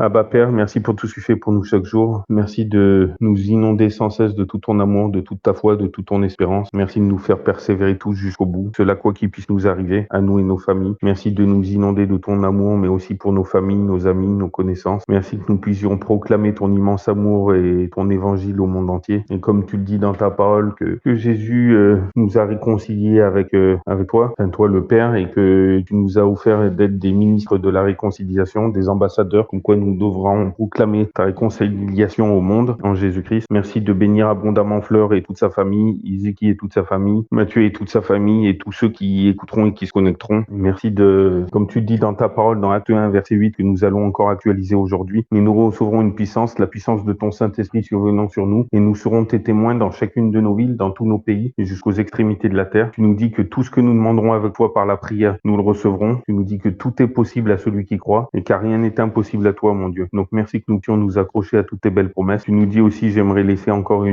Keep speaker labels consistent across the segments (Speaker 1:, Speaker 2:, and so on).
Speaker 1: Abba Père, merci pour tout ce que tu fais pour nous chaque jour. Merci de nous inonder sans cesse de tout ton amour, de toute ta foi, de toute ton espérance. Merci de nous faire persévérer tous jusqu'au bout. Cela quoi qu'il puisse nous arriver, à nous et nos familles. Merci de nous inonder de ton amour, mais aussi pour nos familles, nos amis, nos connaissances. Merci que nous puissions proclamer ton immense amour et ton évangile au monde entier. Et comme tu le dis dans ta parole, que Jésus nous a réconciliés avec toi, enfin toi le Père, et que tu nous as offert d'être des ministres de la réconciliation, des ambassadeurs, comme quoi nous devrons proclamer ta réconciliation au monde en Jésus-Christ. Merci de bénir abondamment Fleur et toute sa famille, Izeki et toute sa famille, Mathieu et toute sa famille, et tous ceux qui écouteront et qui se connecteront. Merci de, comme tu le dis dans ta parole, dans Acte 1, verset 8, que nous allons encore actualiser aujourd'hui, mais nous recevrons une puissance, la puissance de ton Saint-Esprit survenant sur nous, et nous serons tes témoins dans chacune de nos villes, dans tous nos pays, et jusqu'aux extrémités de la terre. Tu nous dis que tout ce que nous demanderons avec toi par la prière, nous le recevrons. Tu nous dis que tout est possible à celui qui croit, et car rien n'est impossible à toi, mon Dieu. Donc merci que nous puissions nous accrocher à toutes tes belles promesses. Tu nous dis aussi, j'aimerais laisser encore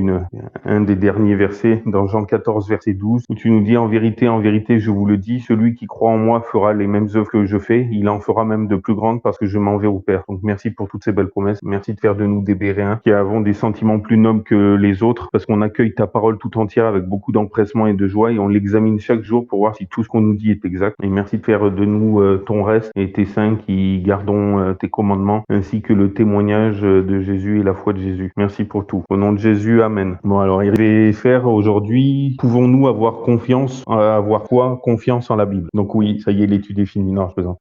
Speaker 1: un des derniers versets dans Jean 14, verset 12, où tu nous dis, en vérité, je vous le dis, celui qui croit en moi fera les mêmes œuvres que je fais, il en fera même de plus grandes parce que je m'en vais au Père. Donc merci pour toutes ces belles promesses. Merci de faire de nous des Béréens qui avons des sentiments plus nobles que les autres, parce qu'on accueille ta parole tout entière avec beaucoup d'empressement et de joie, et on l'examine chaque jour pour voir si tout ce qu'on nous dit est exact. Et merci de faire de nous ton reste et tes saints qui gardons tes commandements, ainsi que le témoignage de Jésus et la foi de Jésus. Merci pour tout. Au nom de Jésus, amen. Bon, alors, il va faire aujourd'hui, pouvons-nous avoir confiance, avoir quoi? Confiance en la Bible. Donc oui, ça y est, l'étude est finie. Non, je plaisante.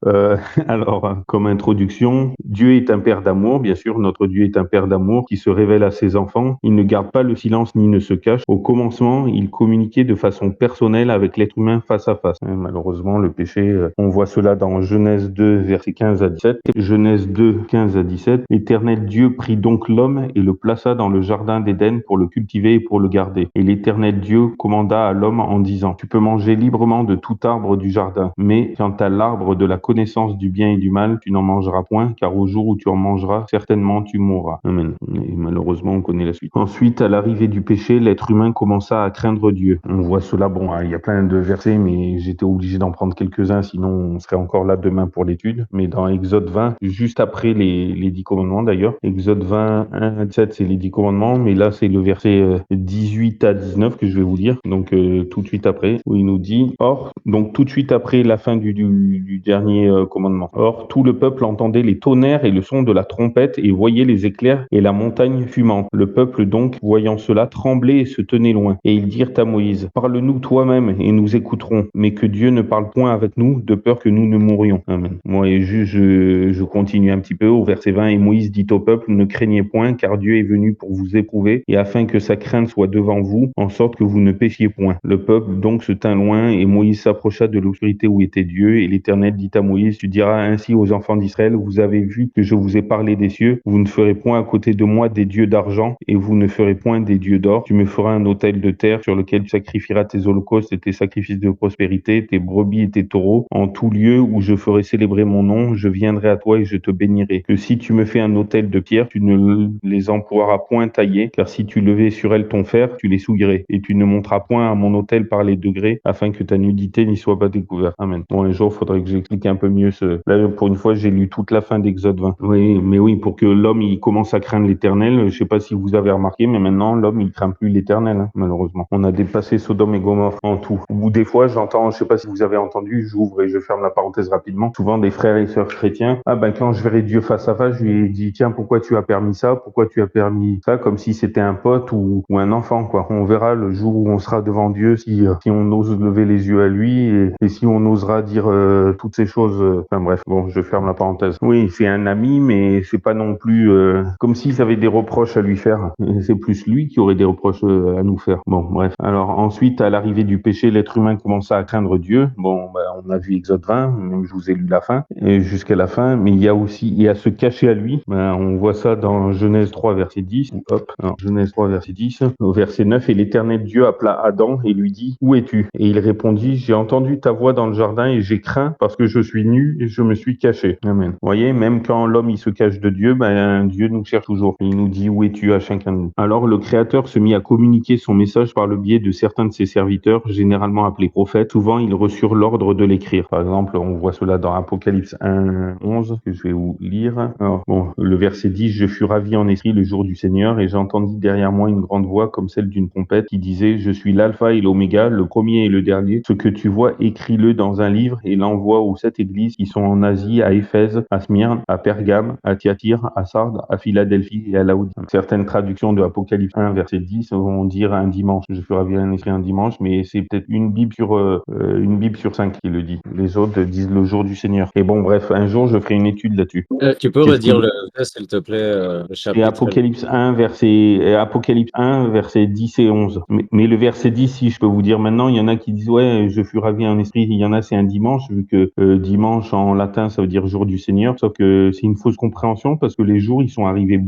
Speaker 1: Alors, comme introduction, Dieu est un Père d'amour, bien sûr, notre Dieu est un Père d'amour qui se révèle à ses enfants. Il ne garde pas le silence ni ne se cache. Au commencement, il communiquait de façon personnelle avec l'être humain face à face. Malheureusement, le péché, on voit cela dans Genèse 2, versets 15 à 17. Genèse 2, 15 à 17. L'Éternel Dieu prit donc l'homme et le plaça dans le jardin d'Éden pour le cultiver et pour le garder. Et l'Éternel Dieu commanda à l'homme en disant, tu peux manger librement de tout arbre du jardin, mais quant à l'arbre de la connaissance du bien et du mal, tu n'en mangeras point, car au jour où tu en mangeras, certainement tu mourras. Amen. Et malheureusement, on connaît la suite. Ensuite, à l'arrivée du péché, l'être humain commença à craindre Dieu. On voit cela, bon, il y a plein de versets, mais j'étais obligé d'en prendre quelques-uns, sinon on serait encore là demain pour l'étude. Mais dans Exode 20, juste après les 10 commandements d'ailleurs, Exode 20, 1 à 17, c'est les 10 commandements, mais là c'est le verset 18 à 19 que je vais vous lire, donc tout de suite après, où il nous dit, or, donc tout de suite après la fin du dernier commandement, or, tout le peuple entendait les tonnerres et le son de la trompette et voyait les éclairs et la montagne fumante. Le peuple donc, voyant cela, tremblait et se tenait loin. Et ils dirent à Moïse, parle-nous toi-même et nous écouterons, mais que Dieu ne parle point avec nous, de peur que nous ne mourions. Amen. Moi, et juste, je continue un petit peu au verset 20, et Moïse dit au peuple, ne craignez point, car Dieu est venu pour vous éprouver, et afin que sa crainte soit devant vous, en sorte que vous ne péchiez point. Le peuple donc se tint loin, et Moïse s'approcha de l'obscurité où était Dieu, et l'Éternel dit à Moïse, tu diras ainsi aux enfants d'Israël, vous avez vu que je vous ai parlé des cieux, vous ne ferez point à côté de moi des dieux d'argent, et vous ne ferez point des dieux d'or, tu me feras un autel de terre sur lequel tu sacrifieras tes holocaustes et tes sacrifices de prospérité, tes brebis et tes taureaux, en tout lieu où je ferai célébrer mon nom, je viendrai à toi et je te bénirai. Que si tu me fais un autel de pierre, tu ne les emploieras point taillés, car si tu levais sur elles ton fer, tu les souillerais, et tu ne monteras point à mon autel par les degrés, afin que ta nudité n'y soit pas découverte. Amen. Bon, un jour, il faudrait que j'explique un peu mieux ce... Là, pour une fois, j'ai lu toute la fin d'Exode 20. Oui, mais oui, pour que l'homme, il commence à craindre l'Éternel, je sais pas si vous avez remarqué, mais maintenant, l'homme, il craint plus l'Éternel, hein, malheureusement. On a dépassé Sodome et Gomorrhe en tout. Ou des fois, j'entends, je sais pas si vous avez entendu, j'ouvre et je ferme la parenthèse rapidement, souvent des frères et sœurs chrétiens, ah ben quand je verrai Dieu face à face, je lui ai dit, tiens, pourquoi tu as permis ça? Pourquoi tu as permis ça? Comme si c'était un pote ou un enfant, quoi. On verra le jour où on sera devant Dieu si on ose lever les yeux à lui et si on osera dire toutes ces choses. Enfin bref, bon, je ferme la parenthèse. Oui, c'est un ami, mais c'est pas non plus comme s'ils avaient des reproches à lui faire. C'est plus lui qui aurait des reproches à nous faire. Bon, bref. Alors ensuite, à l'arrivée du péché, l'être humain commença à craindre Dieu. Bon, ben, on a vu Exode 20, même je vous ai lu la fin, jusqu'à la fin, mais il y a aussi, et à se cacher à lui, ben, on voit ça dans Genèse 3, verset 10, hop, alors, Genèse 3, verset 10, au verset 9, et l'Éternel Dieu appela Adam et lui dit, où es-tu? Et il répondit, j'ai entendu ta voix dans le jardin et j'ai craint parce que je suis nu et je me suis caché. Amen. Vous voyez, même quand l'homme il se cache de Dieu, ben, Dieu nous cherche toujours. Il nous dit, où es-tu à chacun de nous? Alors le Créateur se mit à communiquer son message par le biais de certains de ses serviteurs, généralement appelés prophètes. Souvent, ils reçurent l'ordre de l'écrire. Par exemple, on voit cela dans Apocalypse 1, 11, que je vais vous lire. lire. Alors, bon, le verset 10, je fus ravi en esprit le jour du Seigneur et j'entendis derrière moi une grande voix comme celle d'une trompette qui disait, je suis l'alpha et l'oméga, le premier et le dernier. Ce que tu vois, écris-le dans un livre et l'envoie aux 7 églises qui sont en Asie, à Éphèse, à Smyrne, à Pergame, à Thyatire, à Sardes, à Philadelphie et à Laodicée. Certaines traductions de Apocalypse 1, verset 10 vont dire un dimanche. Je fus ravi en esprit un dimanche, mais c'est peut-être une Bible sur 5 qui le dit. Les autres disent le jour du Seigneur. Et bon, bref, un jour, je ferai une étude là-dessus.
Speaker 2: Tu peux
Speaker 1: Qu'est-ce
Speaker 2: redire
Speaker 1: qui
Speaker 2: le verset, s'il te plaît, le
Speaker 1: et
Speaker 2: chapitre?
Speaker 1: Apocalypse 1, verset 10 et 11. Mais le verset 10, si je peux vous dire maintenant, il y en a qui disent, ouais, je fus ravi en esprit. Il y en a, c'est un dimanche, vu que dimanche en latin, ça veut dire jour du Seigneur. Sauf que c'est une fausse compréhension parce que les jours, ils sont arrivés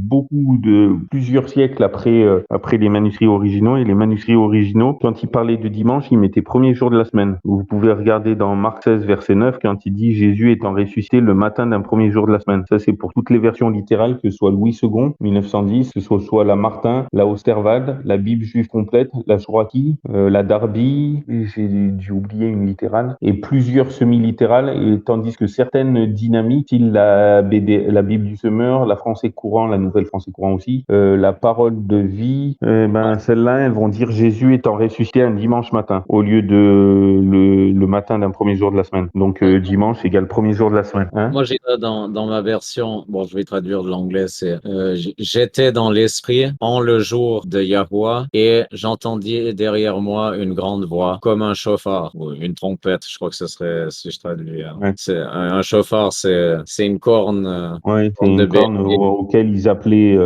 Speaker 1: plusieurs siècles après les manuscrits originaux. Et les manuscrits originaux, quand ils parlaient de dimanche, ils mettaient premier jour de la semaine. Vous pouvez regarder dans Marc 16, verset 9, quand il dit Jésus étant ressuscité le matin d'un premier jour de la semaine. Ça, c'est pour toutes les versions littérales, que ce soit Louis II, 1910, que ce soit la Martin, la Osterwald, la Bible juive complète, la Chouraki, la Darby, j'ai dû oublier une littérale, et plusieurs semi-littérales, et tandis que certaines dynamiques, style la Bible du Semeur, la Français courant, la Nouvelle Français courant aussi, la Parole de vie, celles-là, elles vont dire Jésus étant ressuscité un dimanche matin, au lieu de le matin d'un premier jour de la semaine. Donc dimanche égale premier jour de la semaine. Hein?
Speaker 2: Moi, j'ai dans ma version, bon, je vais traduire de l'anglais, c'est j'étais dans l'esprit en le jour de Yahweh et j'entendis derrière moi une grande voix comme un chauffard ou une trompette, je crois que ce serait si je traduis.
Speaker 1: Ouais.
Speaker 2: C'est un chauffard, c'est une
Speaker 1: Ouais, c'est
Speaker 2: corne de
Speaker 1: une corne
Speaker 2: bélier.
Speaker 1: auquel ils appelaient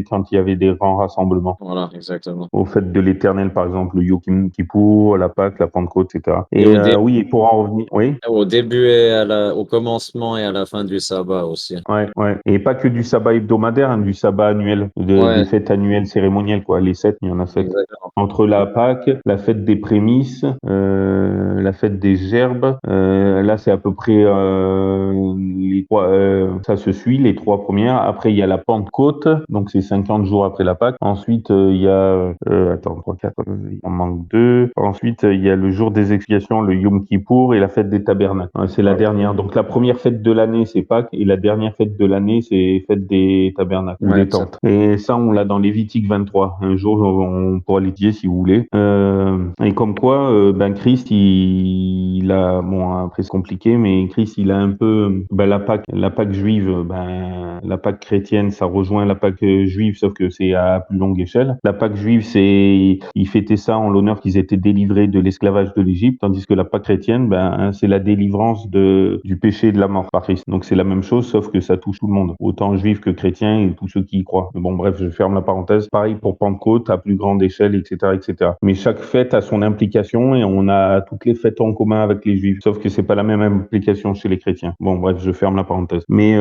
Speaker 1: quand il y avait des grands rassemblements.
Speaker 2: Voilà, exactement.
Speaker 1: Au fait de l'Éternel, par exemple, le Yom Kippour, la Pâque, la Pentecôte, etc.
Speaker 2: Et
Speaker 1: Et oui, et pour en revenir, oui,
Speaker 2: au début et au commencement et à la fin du sabbat aussi.
Speaker 1: ouais, ouais. Et pas que du sabbat hebdomadaire, hein, du sabbat annuel, des
Speaker 2: Ouais,
Speaker 1: fêtes annuelles cérémonielles, quoi. Les 7, il y en a 7.
Speaker 2: exactement.
Speaker 1: Entre la Pâque, la fête des prémices, la fête des gerbes, là c'est à peu près les trois, ça se suit les trois premières. Après il y a la Pentecôte, donc c'est 50 jours après la Pâque. Ensuite il y a, attends, 3, 4, il en manque deux. Ensuite il y a le jour des expiations, le Yom Kippour et la fête des tabernacles. Ouais, c'est la dernière. Donc la première fête de l'année c'est Pâques et la dernière fête de l'année c'est fête des tabernacles ou
Speaker 2: Ouais,
Speaker 1: des tentes. Et ça on l'a dans Lévitique 23. Un jour on pourra l'étudier si vous voulez. Et comme quoi, Christ, il a, bon, après c'est compliqué, mais Christ, il a un peu, la Pâque juive, la Pâque chrétienne, ça rejoint la Pâque juive, sauf que c'est à plus longue échelle. La Pâque juive, il fêtait ça en l'honneur qu'ils étaient délivrés de l'esclavage de l'Égypte, tandis que la Pâque chrétienne, c'est la délivrance du péché et de la mort par Christ. Donc c'est la même chose, sauf que ça touche tout le monde, autant juifs que chrétiens et tous ceux qui y croient. Mais bon, bref, je ferme la parenthèse. Pareil pour Pentecôte, à plus grande échelle, etc., etc. Mais chaque fête a son implication et on a toutes les fêtes en commun avec les juifs, sauf que c'est pas la même implication chez les chrétiens. Bon, bref, je ferme la parenthèse. Mais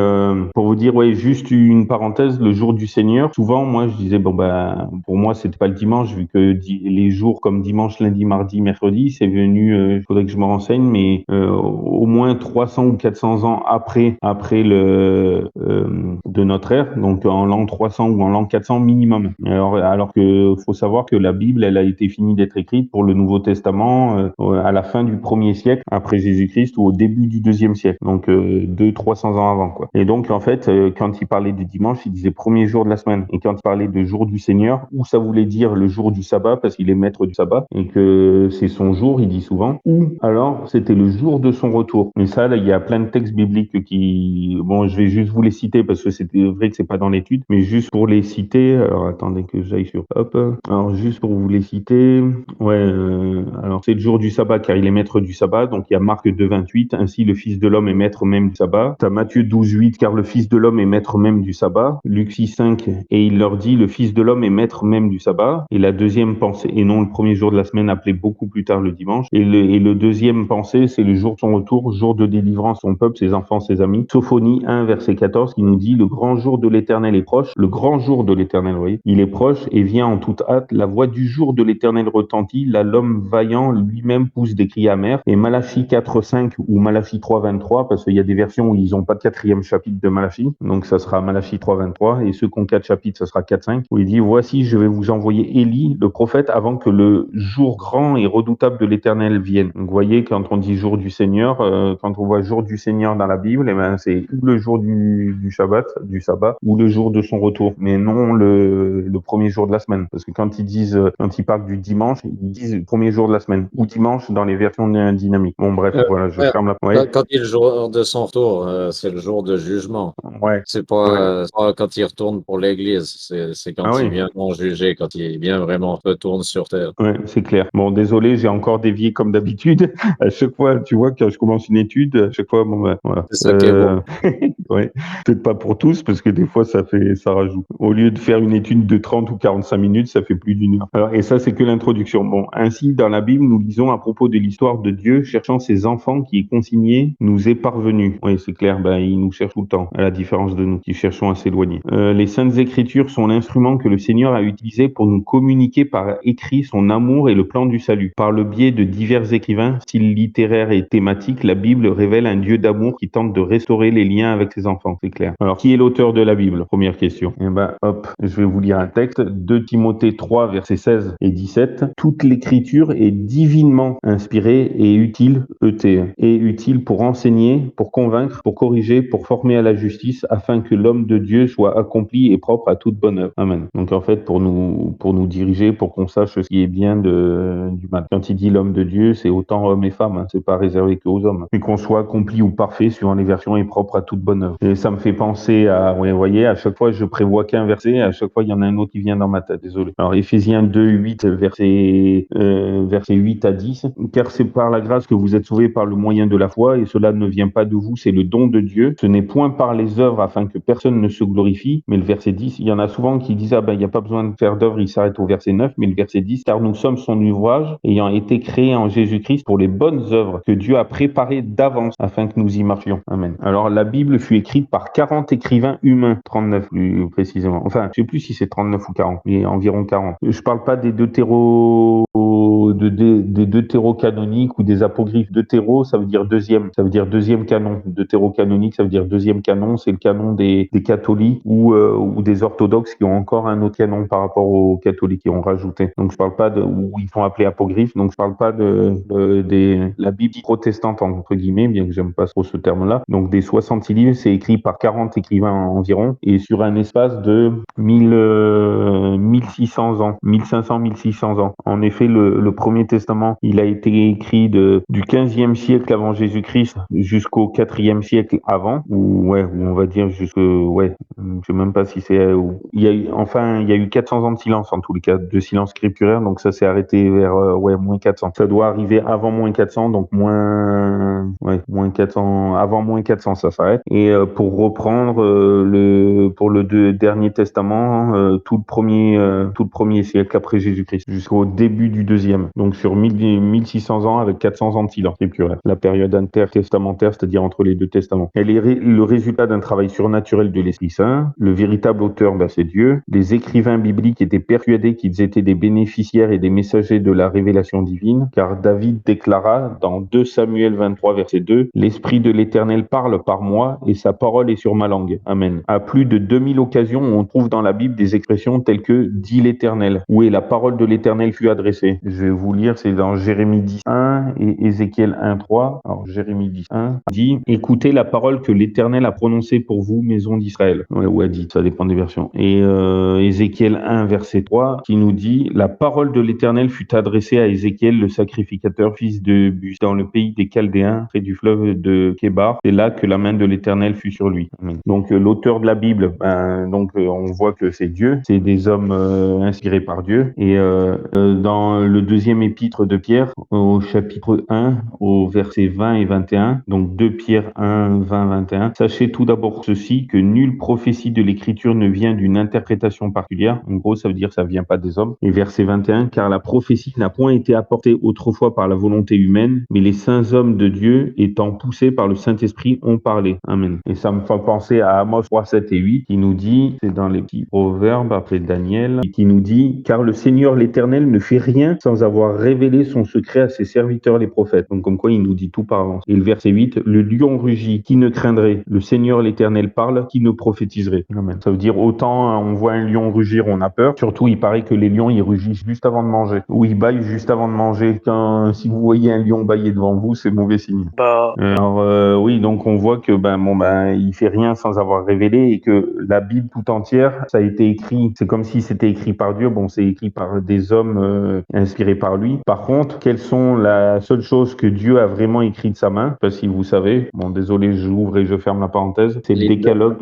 Speaker 1: pour vous dire, ouais, juste une parenthèse, le jour du Seigneur, souvent, moi, je disais, pour moi, c'était pas le dimanche, vu que les jours comme dimanche, lundi, mardi, mercredi, c'est venu, il faudrait que je me renseigne, mais au moins 300 ou 400 ans après de notre ère, donc en l'an 300 ou en l'an 400 minimum. Alors que faut savoir que la Bible, elle a été finie d'être écrite pour le Nouveau Testament à la fin du 1er siècle après Jésus-Christ ou au début du 2e siècle, donc 200-300 ans avant, quoi. Et donc en fait, quand il parlait de dimanche, il disait premier jour de la semaine. Et quand il parlait de jour du Seigneur, ou ça voulait dire le jour du sabbat parce qu'il est maître du sabbat et que c'est son jour, il dit souvent, ou alors c'était le jour de son retour. Mais ça, là, il y a plein de textes bibliques qui, bon, je vais juste vous les citer parce que c'est vrai que c'est pas dans l'étude, mais juste pour les citer. Alors attendez que j'aille sur hop. Alors juste pour vous les citer, ouais. Alors c'est le jour du sabbat car il est maître du sabbat. Donc il y a Marc 2,28. Ainsi le Fils de l'homme est maître même du sabbat. T'as Matthieu 12,8. Car le Fils de l'homme est maître même du sabbat. Luc 6,5. Et il leur dit le Fils de l'homme est maître même du sabbat. Et la deuxième pensée, et non le premier jour de la semaine appelé beaucoup plus tard le dimanche. Et le deuxième pensée, c'est le jour de son retour, jour de délivrance son peuple, ses enfants, ses amis. Sophonie 1 verset 14 qui nous dit le grand jour de l'Éternel est proche. Le grand jour de l'Éternel, vous voyez, il est proche et vient en toute hâte. La voix du du jour de l'Éternel retentit, là l'homme vaillant lui-même pousse des cris amers. Et Malachie 4:5 ou Malachie 3:23, parce qu'il y a des versions où ils n'ont pas de 4e chapitre de Malachie, donc ça sera Malachie 3:23, et ceux qui ont 4 chapitres, ça sera 4:5, où il dit, voici, je vais vous envoyer Élie, le prophète, avant que le jour grand et redoutable de l'Éternel vienne. Donc, vous voyez, quand on dit jour du Seigneur, quand on voit jour du Seigneur dans la Bible, eh ben, c'est ou le jour du Shabbat, du sabbat, ou le jour de son retour, mais non le premier jour de la semaine. Parce que quand ils parlent du dimanche, ils disent le premier jour de la semaine, ou dimanche dans les versions dynamiques. Bon, bref, voilà, je
Speaker 2: Ouais,
Speaker 1: ferme la...
Speaker 2: quand,
Speaker 1: Ouais,
Speaker 2: quand il est le jour de son retour, c'est le jour de jugement.
Speaker 1: ouais,
Speaker 2: C'est
Speaker 1: ouais.
Speaker 2: pas quand il retourne pour l'église, c'est
Speaker 1: Ah
Speaker 2: quand il
Speaker 1: oui.
Speaker 2: vient non juger, quand il vient vraiment retourne sur terre.
Speaker 1: Ouais, c'est clair. Bon, désolé, j'ai encore dévié comme d'habitude. À chaque fois, tu vois, quand je commence une étude, à chaque fois, bon, ben, voilà.
Speaker 2: C'est ça qui est beau.
Speaker 1: Ouais. Peut-être pas pour tous, parce que des fois, ça rajoute. Au lieu de faire une étude de 30 ou 45 minutes, ça fait plus d'1 heure. Alors, et ça, c'est que l'introduction. Bon, ainsi, dans la Bible, nous lisons à propos de l'histoire de Dieu cherchant ses enfants qui est consigné, nous est parvenu. Oui, c'est clair, ben, il nous cherche tout le temps, à la différence de nous, qui cherchons à s'éloigner. Les Saintes Écritures sont l'instrument que le Seigneur a utilisé pour nous communiquer par écrit son amour et le plan du salut. Par le biais de divers écrivains, style littéraire et thématique, la Bible révèle un Dieu d'amour qui tente de restaurer les liens avec ses enfants, c'est clair. Alors, qui est l'auteur de la Bible? Première question. Eh ben, hop, je vais vous lire un texte. 2 Timothée 3, versets 16 et 17. Toute l'écriture est divinement inspirée et utile, et utile pour enseigner, pour convaincre, pour corriger, pour former à la justice, afin que l'homme de Dieu soit accompli et propre à toute bonne œuvre. Amen. Donc, en fait, pour nous diriger, pour qu'on sache ce qui est bien du mal. Quand il dit l'homme de Dieu, c'est autant hommes et femmes, hein, c'est pas réservé qu'aux hommes. Et qu'on soit accompli ou parfait, suivant les versions, et propre à toute bonne œuvre. Et ça me fait penser à, vous voyez, à chaque fois, je prévois qu'un verset, à chaque fois, il y en a un autre qui vient dans ma tête, désolé. Alors, Éphésiens 2, 8, verset 8 à 10. Car c'est par la grâce que vous êtes sauvés par le moyen de la foi, et cela ne vient pas de vous, c'est le don de Dieu. Ce n'est point par les œuvres afin que personne ne se glorifie, mais le verset 10, il y en a souvent qui disent, ah ben, il n'y a pas besoin de faire d'œuvre, il s'arrête au verset 9, mais le verset 10, car nous sommes son ouvrage, ayant été créés en Jésus-Christ pour les bonnes œuvres que Dieu a préparées d'avance afin que nous y marchions. Amen. Alors, la Bible fut écrite par 40 écrivains humains, 39 plus précisément. Enfin, je sais plus si c'est 39 ou 40, mais environ 40. Je parle pas des deutérocanoniques ou des apocryphes. Deutéro, ça veut dire deuxième canon. Deutérocanonique, ça veut dire deuxième canon, c'est le canon des catholiques ou des orthodoxes qui ont encore un autre canon par rapport aux catholiques qui ont rajouté. Donc je parle pas où ils sont appelés apocryphes, donc je parle pas de la Bible protestante entre guillemets, bien que j'aime pas trop ce terme-là. Donc des 66 livres, c'est écrit par 40 écrivains environ et sur un espace de 1600 ans, 1500, 1600 ans. En effet, le Premier Testament, il a été écrit du 15e siècle avant Jésus-Christ jusqu'au 4e siècle avant, ou on va dire je sais même pas si c'est, il y a eu 400 ans de silence en tous les cas, de silence scripturaire, donc ça s'est arrêté vers, moins 400. Ça doit arriver avant moins 400, donc moins 400, avant moins 400, ça s'arrête. Et pour reprendre pour le dernier testament, tout le premier siècle après Jésus-Christ, jusqu'au début du deuxième. Donc sur 1600 ans avec 400 ans de silence scripturaire. La période intertestamentaire, c'est-à-dire entre les deux testaments. Elle est le résultat d'un travail surnaturel de l'Esprit Saint. Le véritable auteur, c'est Dieu. Les écrivains bibliques étaient persuadés qu'ils étaient des bénéficiaires et des messagers de la révélation divine, car David déclara dans 2 Samuel 23, verset 2, « L'Esprit de l'Éternel parle par moi, et sa parole est sur ma langue. » Amen. À plus de 2000 occasions, on trouve dans la Bible des expressions telles que « dit l'Éternel » ou « et la parole de l'Éternel fut adressée ». Je vais vous lire, c'est dans Jérémie 10.1 et Ézéchiel 1.3. Alors Jérémie 10.1 dit « Écoutez la parole que l'Éternel a prononcée pour vous, maison d'Israël. » Ou a dit, ça dépend des versions. Et Ézéchiel 1, verset 3, qui nous dit « La parole de l'Éternel fut adressée à Ézéchiel, le sacrificateur, fils de Bus, dans le pays des Chaldéens, près du fleuve de Kébar. C'est là que la main de l'Éternel fut sur lui. » Donc l'auteur de la Bible, on voit que c'est Dieu, c'est des hommes inspirés par Dieu. Et dans le deuxième épître de Pierre, au chapitre 1, au verset 20 et 21. Donc 2 Pierre 1, 20, 21. Sachez tout d'abord ceci, que nulle prophétie de l'Écriture ne vient d'une interprétation particulière. En gros, ça veut dire que ça vient pas des hommes. Et verset 21, car la prophétie n'a point été apportée autrefois par la volonté humaine, mais les saints hommes de Dieu, étant poussés par le Saint-Esprit, ont parlé. Amen. Et ça me fait penser à Amos 3, 7 et 8, qui nous dit, c'est dans les petits proverbes après Daniel, qui nous dit, car le Seigneur l'Éternel ne fait rien sans avoir révélé son secret à ses serviteurs les prophètes. Donc comme quoi il nous dit tout par avance. Et le verset 8, le lion rugit, qui ne craindrait? Le Seigneur l'Éternel parle, qui ne prophétiserait? Amen. Ça veut dire autant on voit un lion rugir, on a peur. Surtout il paraît que les lions ils rugissent juste avant de manger. Ou ils bâillent juste avant de manger. Si vous voyez un lion bâiller devant vous, c'est mauvais signe. Alors oui, donc on voit que il fait rien sans avoir révélé et que la Bible tout entière, ça a été écrit. C'est comme si c'était écrit par Dieu. Bon, c'est écrit par des hommes inspirés par lui. Par contre, quelles sont la seule chose que Dieu a vraiment écrit de sa main? Je sais pas si vous savez. Bon, désolé, j'ouvre et je ferme la parenthèse. C'est le décalogue,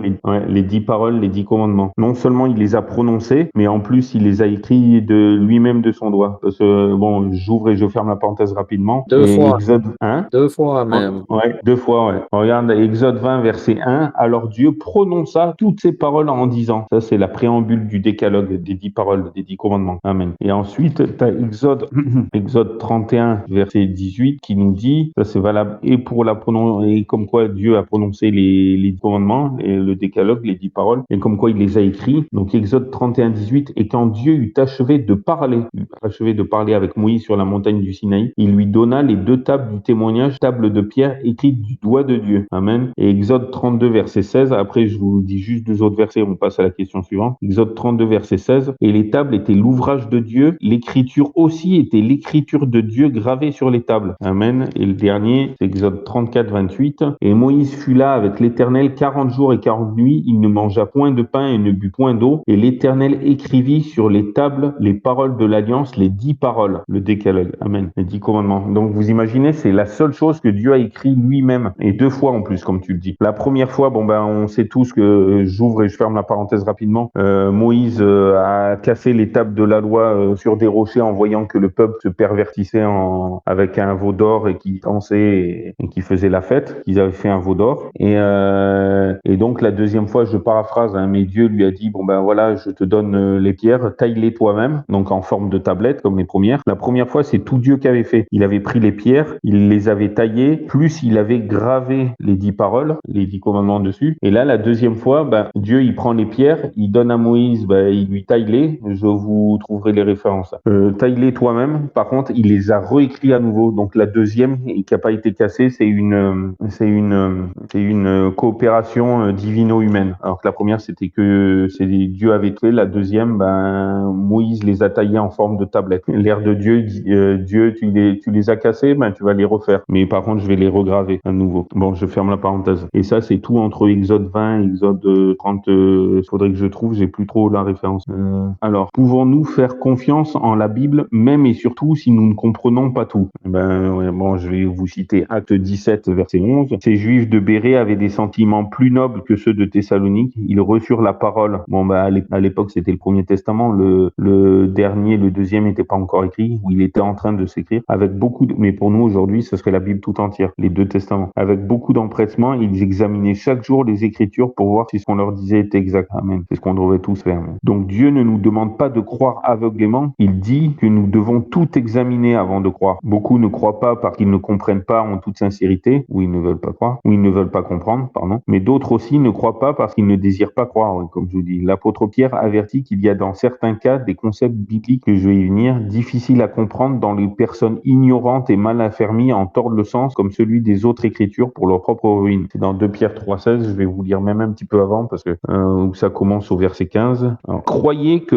Speaker 1: les 10 paroles, les 10 commandements. Non seulement il les a prononcés, mais en plus il les a écrits de lui-même de son doigt. Parce que bon, j'ouvre et je ferme la parenthèse rapidement.
Speaker 2: Deux
Speaker 1: Et
Speaker 2: fois,
Speaker 1: Exode 1.
Speaker 2: 2 fois même.
Speaker 1: Ouais, 2 fois, ouais. Regarde, Exode 20, verset 1. Alors Dieu prononça toutes ces paroles en disant. Ça, c'est la préambule du décalogue, des 10 paroles, des 10 commandements. Amen. Et ensuite, tu as Exode 31, verset 18, qui nous dit, ça c'est valable et pour et comme quoi Dieu a prononcé les 10 commandements, et le décalogue, les 10 paroles, et comme quoi il les a écrits. Donc Exode 31, 18, et quand Dieu eut achevé de parler avec Moïse sur la montagne du Sinaï, il lui donna les 2 tables du témoignage, tables de pierre écrites du doigt de Dieu. Amen. Et Exode 32, verset 16, après je vous dis juste 2 autres versets, on passe à la question suivante. Exode 32, verset 16, et les tables étaient l'ouvrage de Dieu, l'écriture aussi était l'écriture de Dieu gravée sur les tables. Amen. Et le dernier, c'est Exode 34, 28, et Moïse fut là avec l'Éternel 40 jours et 40 nuits, il ne mangea point de pain et ne but point d'eau, et l'Éternel écrivit sur les tables les paroles de l'alliance, les 10 paroles, le décalogue. Amen. Les 10 commandements. Donc vous imaginez, c'est la seule chose que Dieu a écrit lui-même, et 2 fois en plus, comme tu le dis. La première fois, on sait tous que, j'ouvre et je ferme la parenthèse rapidement, Moïse a cassé les tables de la loi sur des rochers en voyant que le peuple se pervertissait avec un veau d'or et qui dansait et qui faisait la fête, qu'ils avaient fait un veau d'or. Et donc la deuxième fois, je paraphrase, mais Dieu lui a dit, voilà, je te donne les pierres, taille-les toi-même, donc en forme de tablette comme les premières. La première fois, c'est tout Dieu qui avait fait. Il avait pris les pierres, il les avait taillées, plus il avait gravé les 10 paroles, les 10 commandements dessus. Et là, la deuxième fois, Dieu, il prend les pierres, il donne à Moïse, il lui taille-les, je vous trouverai les références. Taille-les toi-même. Par contre, il les a réécrits à nouveau. Donc la deuxième, qui n'a pas été cassée, c'est une coopération divino-humaine. Alors que la première, c'était que Dieu avait fait. La deuxième, Moïse les a taillés en forme de tablette. L'air de Dieu dit, Dieu, tu les as cassés, tu vas les refaire. Mais par contre, je vais les regraver à nouveau. Bon, je ferme la parenthèse. Et ça, c'est tout entre Exode 20 et Exode 30. Faudrait que je trouve, j'ai plus trop la référence. Alors, pouvons-nous faire confiance en la Bible, même et surtout si nous ne comprenons pas tout? Je vais vous citer Acte 17, verset 11. Ces Juifs de Bérée avaient des sentiments plus nobles que ceux de Thessalonique. Ils reçurent la parole. À l'époque, c'était le Premier Testament. Le dernier, le deuxième n'était pas encore écrit, ou il était en train de s'écrire, avec mais pour nous, aujourd'hui, ce serait la Bible tout entière, les 2 testaments. Avec beaucoup d'empressement, ils examinaient chaque jour les Écritures pour voir si ce qu'on leur disait était exact. Amen. C'est ce qu'on devrait tous faire. Donc Dieu ne nous demande pas de croire aveuglément. Il dit que nous devons tout examiner avant de croire. Beaucoup ne croient pas parce qu'ils ne comprennent pas en toute sincérité, ou ils ne veulent pas croire, ou ils ne veulent pas comprendre, pardon. Mais d'autres aussi ne croient pas parce qu'ils ne désirent pas croire, comme je vous dis. L'apôtre Pierre avertit qu'il y a dans certains cas des concepts bibliques, que je vais y venir, difficiles à comprendre dans les personnes ignorantes et mal affermies en tordent le sens, comme celui des autres écritures pour leur propre ruine. C'est dans 2 Pierre 3,16, je vais vous lire même un petit peu avant parce que où ça commence au verset 15. Alors, croyez que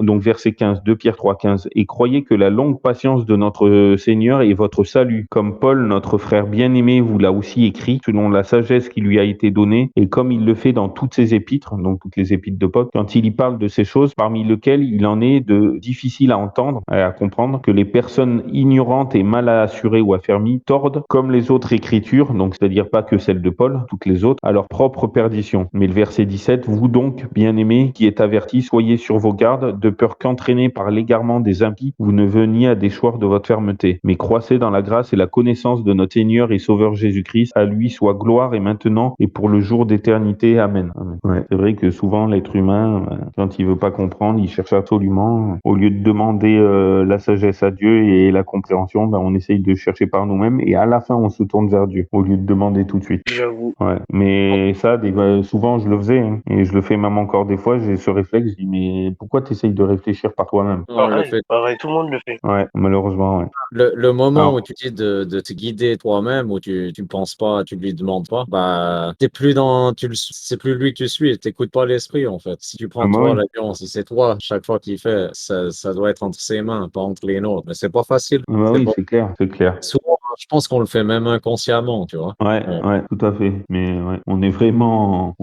Speaker 1: donc verset 15, 2 Pierre 3,15, et croyez que la longue patience de notre Seigneur est votre salut, comme Paul, notre frère bien-aimé, vous l'a aussi écrit, selon la sagesse qui lui a été donnée, et comme il le fait dans toutes ses épîtres, donc toutes les épîtres de Paul, quand il y parle de ces choses, parmi lesquelles il en est de difficile à entendre, à comprendre, que les personnes ignorantes et mal assurées ou affermies tordent, comme les autres écritures, donc c'est-à-dire pas que celles de Paul, toutes les autres, à leur propre perdition. Mais le verset 17, vous donc, bien-aimés, qui êtes avertis, soyez sur vos gardes, de peur qu'entraînés par l'égarement des impies, vous ne veniez à déchoir de votre fermeté, mais croissez dans la grâce et la connaissance de notre Seigneur et Sauveur Jésus-Christ. À lui soit gloire et maintenant et pour le jour d'éternité. Amen. Amen. Ouais. C'est vrai que souvent l'être humain, quand il veut pas comprendre, il cherche absolument, au lieu de demander la sagesse à Dieu et la compréhension, on essaye de chercher par nous-mêmes et à la fin on se tourne vers Dieu au lieu de demander tout de suite.
Speaker 3: J'avoue.
Speaker 1: Ouais. Mais ça, souvent je le faisais hein, et je le fais même encore des fois. J'ai ce réflexe, je dis mais pourquoi tu essayes de réfléchir par toi-même?
Speaker 2: On le fait.
Speaker 3: Pareil, tout le monde le fait.
Speaker 1: Ouais, malheureusement, ouais.
Speaker 2: Le moment
Speaker 1: Alors,
Speaker 2: où tu dis de te guider toi-même, où tu penses pas, tu lui demandes pas, bah t'es plus dans, c'est plus lui que tu suis, t'écoutes pas l'esprit en fait. Si tu
Speaker 1: ah
Speaker 2: prends
Speaker 1: bah
Speaker 2: toi
Speaker 1: oui,
Speaker 2: l'avion, si c'est toi chaque fois qu'il fait, ça doit être entre ses mains, pas entre les nôtres. Mais c'est pas facile.
Speaker 1: ah bah
Speaker 2: C'est
Speaker 1: oui,
Speaker 2: pas.
Speaker 1: c'est clair, c'est clair.
Speaker 2: Souvent, je pense qu'on le fait même inconsciemment, tu vois.
Speaker 1: Ouais, ouais, tout à fait. Mais ouais, on est vraiment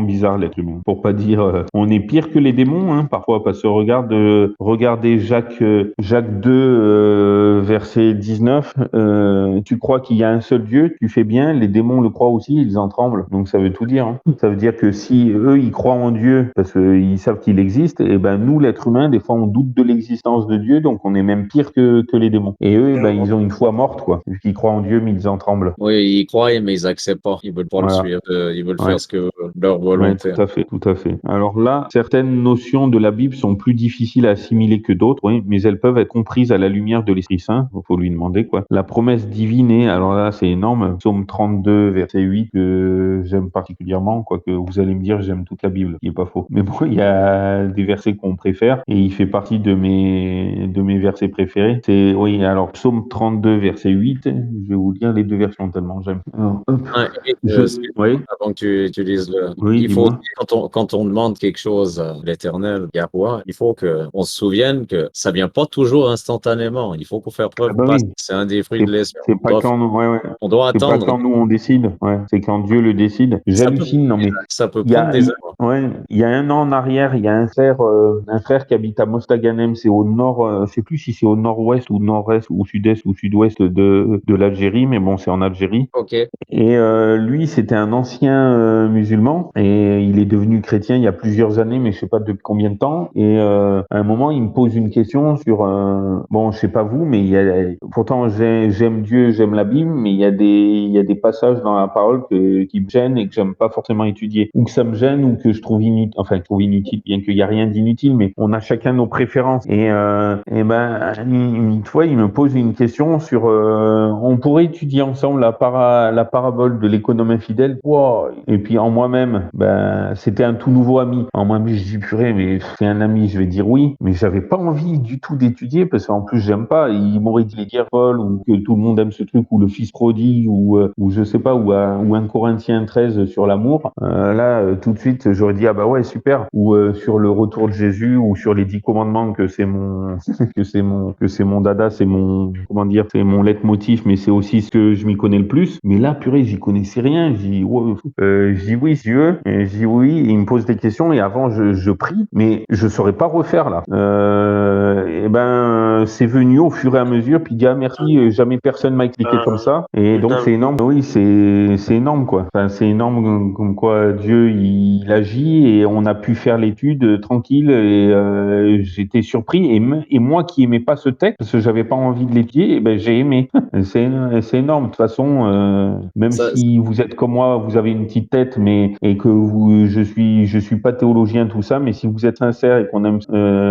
Speaker 1: bizarre l'être humain. Pour pas dire, on est pire que les démons, hein, parfois, parce que regardez Jacques 2, verset 19. Tu crois qu'il y a un seul Dieu, tu fais bien. Les démons le croient aussi, ils en tremblent. Donc ça veut tout dire. Hein. Ça veut dire que si eux ils croient en Dieu parce qu'ils savent qu'il existe, et ben nous l'être humain, des fois on doute de l'existence de Dieu, donc on est même pire que les démons. Et eux, ils ont une foi morte, quoi, vu qu'ils croient en Dieu, mais ils en tremblent.
Speaker 2: Oui, ils croient, mais ils acceptent pas. Ils veulent pas le
Speaker 1: Voilà.
Speaker 2: suivre. Ils veulent
Speaker 1: Ouais.
Speaker 2: faire ce que leur
Speaker 1: Ouais,
Speaker 2: volonté.
Speaker 1: tout à fait, tout à fait. Alors là, certaines notions de la Bible sont plus difficiles à assimiler que d'autres, oui, mais elles peuvent être comprises à la lumière de l'Esprit Saint. Il faut lui demander, quoi. La promesse divine est, alors là, c'est énorme. Psaume 32, verset 8, que j'aime particulièrement, quoique vous allez me dire, j'aime toute la Bible, qui est pas faux. Mais bon, il y a des versets qu'on préfère, et il fait partie de mes versets préférés. C'est, oui, alors, Psaume 32, verset 8, je vais vous lire les deux versions tellement j'aime. Alors, hop,
Speaker 2: Ouais, et,
Speaker 1: oui,
Speaker 2: avant que tu dises
Speaker 1: oui,
Speaker 2: il faut aussi,
Speaker 1: dis-moi.
Speaker 2: quand on demande quelque chose à l'Éternel, Yahweh, il faut qu'on se souvienne que ça vient pas toujours instantanément. Il faut qu'on fasse
Speaker 1: Ah
Speaker 2: preuve de
Speaker 1: bah oui.
Speaker 2: patience. C'est un des fruits
Speaker 1: C'est
Speaker 2: de l'esprit.
Speaker 1: c'est pas quand nous, ouais, ouais.
Speaker 2: On doit
Speaker 1: C'est pas
Speaker 2: attendre.
Speaker 1: quand nous on décide, ouais. C'est quand Dieu le décide.
Speaker 2: Ça peut,
Speaker 1: J'hallucine, non mais
Speaker 2: ça peut
Speaker 1: il y
Speaker 2: prendre
Speaker 1: a,
Speaker 2: des heures.
Speaker 1: ouais, il y a un an en arrière, il y a un frère qui habite à Mostaganem, c'est au nord, je sais plus si c'est au nord-ouest ou nord-est ou sud-est ou sud-ouest de l'Algérie, mais bon, c'est en Algérie.
Speaker 2: OK.
Speaker 1: Et lui, c'était un ancien musulman et il est devenu chrétien il y a plusieurs années, mais je sais pas depuis combien de temps. Et à un moment, il me pose une question sur bon, je sais pas vous, mais il y a pourtant j'aime Dieu, j'aime la Bible, mais il y a des passages dans la parole qui me gênent et que j'aime pas forcément étudier, ou que ça me gêne ou que je trouve inutile. Enfin, je trouve inutile, bien qu'il y a rien d'inutile, mais on a chacun nos préférences. Et ben une fois, il me pose une question sur on pourrait étudier ensemble la parabole de l'économe infidèle. Wow. Et puis en moi-même, ben c'était un tout nouveau ami. En moi-même, je dis purée, mais c'est un ami, je vais dire oui, mais j'avais pas envie du tout d'étudier parce qu'en plus j'aime pas. Il m'aurait dit les guerres folles ou que tout le monde aime ce truc ou le fils prodigue ou je sais pas ou un Corinthiens 13 sur l'amour. Là, tout de suite, j'aurais dit ah bah ouais super. Ou sur le retour de Jésus ou sur les 10 commandements que c'est mon que c'est mon dada, c'est mon comment dire, c'est mon leitmotiv, mais c'est aussi ce que je m'y connais le plus. Mais là, purée, j'y connaissais rien. Je dis oui, Dieu. Et je dis oui. Il me pose des questions et avant, je prie, mais je saurais pas refaire là. Et ben, c'est venu au fur et à mesure. Puis il dit ah merci, jamais personne m'a expliqué comme ça. Et donc c'est énorme. Oui, c'est énorme quoi. Enfin, c'est énorme comme quoi Dieu il agit et on a pu faire l'étude tranquille et j'étais surpris et moi qui aimais pas ce texte parce que j'avais pas envie de l'étudier, ben j'ai aimé. C'est énorme. De toute façon, même
Speaker 2: Ça,
Speaker 1: si vous êtes comme moi, vous avez une petite tête, mais et que je suis pas théologien tout ça, mais si vous êtes sincère et qu'on aime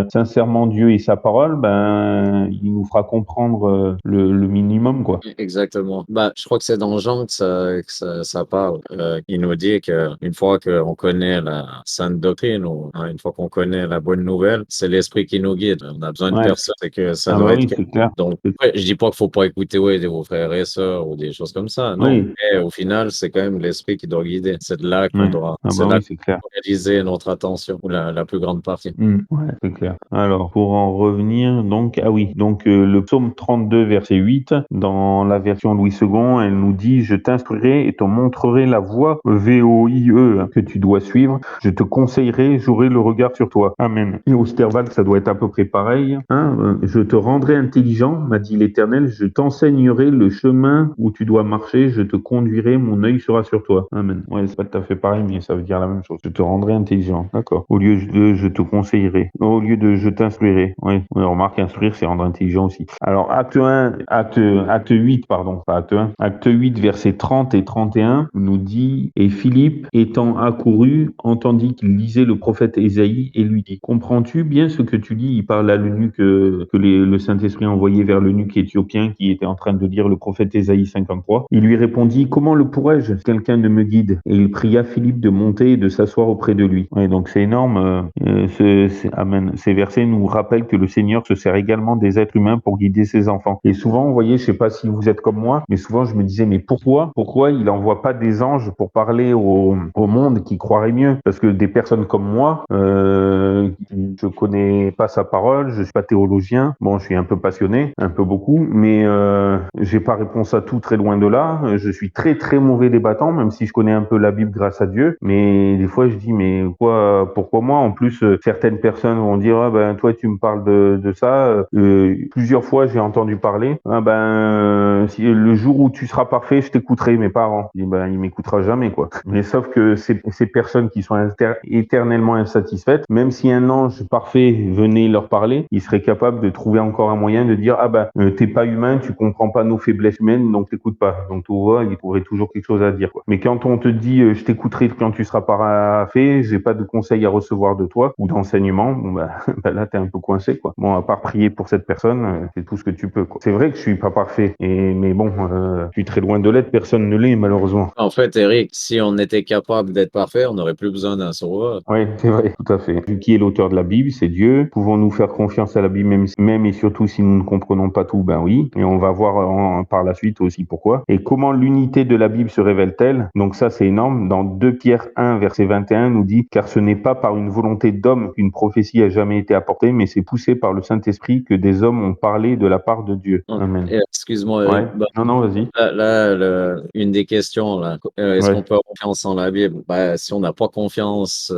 Speaker 1: sincèrement Dieu et sa parole, ben il nous fera comprendre le minimum quoi.
Speaker 2: exactement. Bah, je crois que c'est dans Jean ça parle. Il nous dit qu'une fois qu'on connaît la sainte doctrine ou hein, une fois qu'on connaît la bonne nouvelle, c'est l'esprit qui nous guide. On a besoin de
Speaker 1: Ouais.
Speaker 2: personne. C'est que ça
Speaker 1: Ah bah
Speaker 2: doit être.
Speaker 1: oui, c'est clair.
Speaker 2: Donc, après, je dis pas qu'il faut pas écouter ouais, vos frères et sœurs ou des choses comme ça. Non.
Speaker 1: Oui.
Speaker 2: Mais au final, c'est quand même l'esprit qui doit guider. C'est de là qu'on
Speaker 1: Ouais.
Speaker 2: doit,
Speaker 1: Ah
Speaker 2: c'est
Speaker 1: bah
Speaker 2: là
Speaker 1: oui,
Speaker 2: qu'on
Speaker 1: c'est clair.
Speaker 2: doit réaliser notre attention ou la plus grande partie.
Speaker 1: Ouais, c'est clair. Alors, pour en revenir, donc, ah oui, donc le psaume 32, verset 8, dans la version Louis II, elle nous dit, je t'instruirai et te montrerai la voie VOIE que tu dois suivre. Je te conseillerai, j'aurai le regard sur toi. Amen. Et Osterwald, ça doit être à peu près pareil. Hein, je te rendrai intelligent, m'a dit l'Éternel, je t'enseigne t'enseignerai le chemin où tu dois marcher, je te conduirai, mon œil sera sur toi. Amen. Ouais, c'est pas tout à fait pareil, mais ça veut dire la même chose. Je te rendrai intelligent. D'accord. Au lieu de je te conseillerai. Au lieu de je t'instruirai. Oui. Remarque, instruire, c'est rendre intelligent aussi. Alors, acte 8, pardon, pas acte 1. Acte 8, versets 30 et 31, nous dit, et Philippe, étant accouru, entendit qu'il lisait le prophète Ésaïe et lui dit, comprends-tu bien ce que tu lis? Il parle à l'eunuque le Saint-Esprit a envoyé vers l'eunuque éthiopien qui était en train de lire le prophète Ésaïe 53. Il lui répondit, comment le pourrais-je? Quelqu'un de me guide. Et il pria Philippe de monter et de s'asseoir auprès de lui. Ouais, donc c'est énorme. Amen. Ces versets nous rappellent que le Seigneur se sert également des êtres humains pour guider ses enfants. Et souvent, vous voyez, je sais pas si vous êtes comme moi, mais souvent je me disais, mais pourquoi il envoie pas des anges pour parler au monde qui croirait mieux? Parce que des personnes comme moi, je connais pas sa parole, je suis pas théologien. Bon, je suis un peu passionné, un peu beaucoup, mais j'ai pas réponse à tout, très loin de là. Je suis très très mauvais débattant, même si je connais un peu la Bible grâce à Dieu. Mais des fois, je dis, mais pourquoi moi? En plus, certaines personnes vont dire, ah ben toi tu me parles de ça. Plusieurs fois, j'ai entendu parler. Ah ben si, le jour où tu seras parfait, je t'écouterai. Mes parents, je dis, ben il m'écoutera jamais quoi. Mais sauf que ces personnes qui sont éternellement insatisfaites, même si un ange parfait venait leur parler, ils seraient capables de trouver encore un moyen de dire, ah ben t'es pas humain, tu comprends pas nos faiblesses humaines, donc t'écoutes pas. Donc tu vois, il trouverait toujours quelque chose à dire quoi. Mais quand on te dit je t'écouterai quand tu seras parfait, j'ai pas de conseils à recevoir de toi ou d'enseignement, bon ben là t'es un peu coincé quoi. Bon, à part prier pour cette personne, c'est tout ce que tu peux quoi. C'est vrai que je suis pas parfait, mais bon, je suis très loin de l'être, personne ne l'est malheureusement.
Speaker 2: En fait, Eric, si on était capable d'être parfait, on n'aurait plus besoin d'un sauveur.
Speaker 1: Oui, c'est vrai, tout à fait. Qui est l'auteur de la Bible? C'est Dieu. Pouvons-nous faire confiance à la Bible même et surtout si nous ne comprenons pas tout? Ben oui. Et on va voir par la suite aussi pourquoi. Et comment l'unité de la Bible se révèle-t-elle? Donc ça, c'est énorme. Dans 2 Pierre 1, verset 21, nous dit, car ce n'est pas par une volonté d'homme qu'une prophétie a jamais été apportée, mais c'est poussé par le Saint-Esprit que des hommes ont parlé de la part de Dieu. Amen.
Speaker 2: Excuse-moi,
Speaker 1: Ouais.
Speaker 2: Eric.
Speaker 1: Non, vas-y.
Speaker 2: Une des questions, là, est-ce
Speaker 1: Ouais.
Speaker 2: qu'on peut avoir confiance en la Bible? Ben, si on n'a pas confiance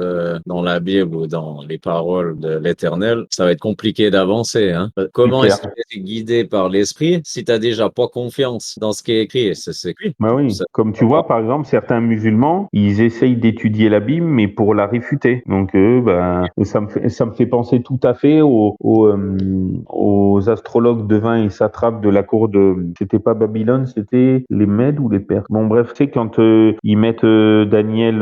Speaker 2: dans la Bible ou dans les paroles de l'Éternel, ça va être compliqué d'avancer, hein?
Speaker 1: C'est
Speaker 2: Comment
Speaker 1: clair.
Speaker 2: est-ce que tu es guidé par l'Esprit si tu n'as déjà pas confiance dans ce qui est écrit? C'est écrit.
Speaker 1: Bah oui,
Speaker 2: Ça
Speaker 1: comme
Speaker 2: va
Speaker 1: tu
Speaker 2: pas.
Speaker 1: vois, par exemple, certains musulmans, ils essayent d'étudier la Bible, mais pour la réfuter. Donc, ça me fait penser tout à fait aux astrologues devins et satrapes de la cour c'était pas Babylone, c'était les Mèdes ou les Perses. Bon, bref, tu sais, quand ils mettent Daniel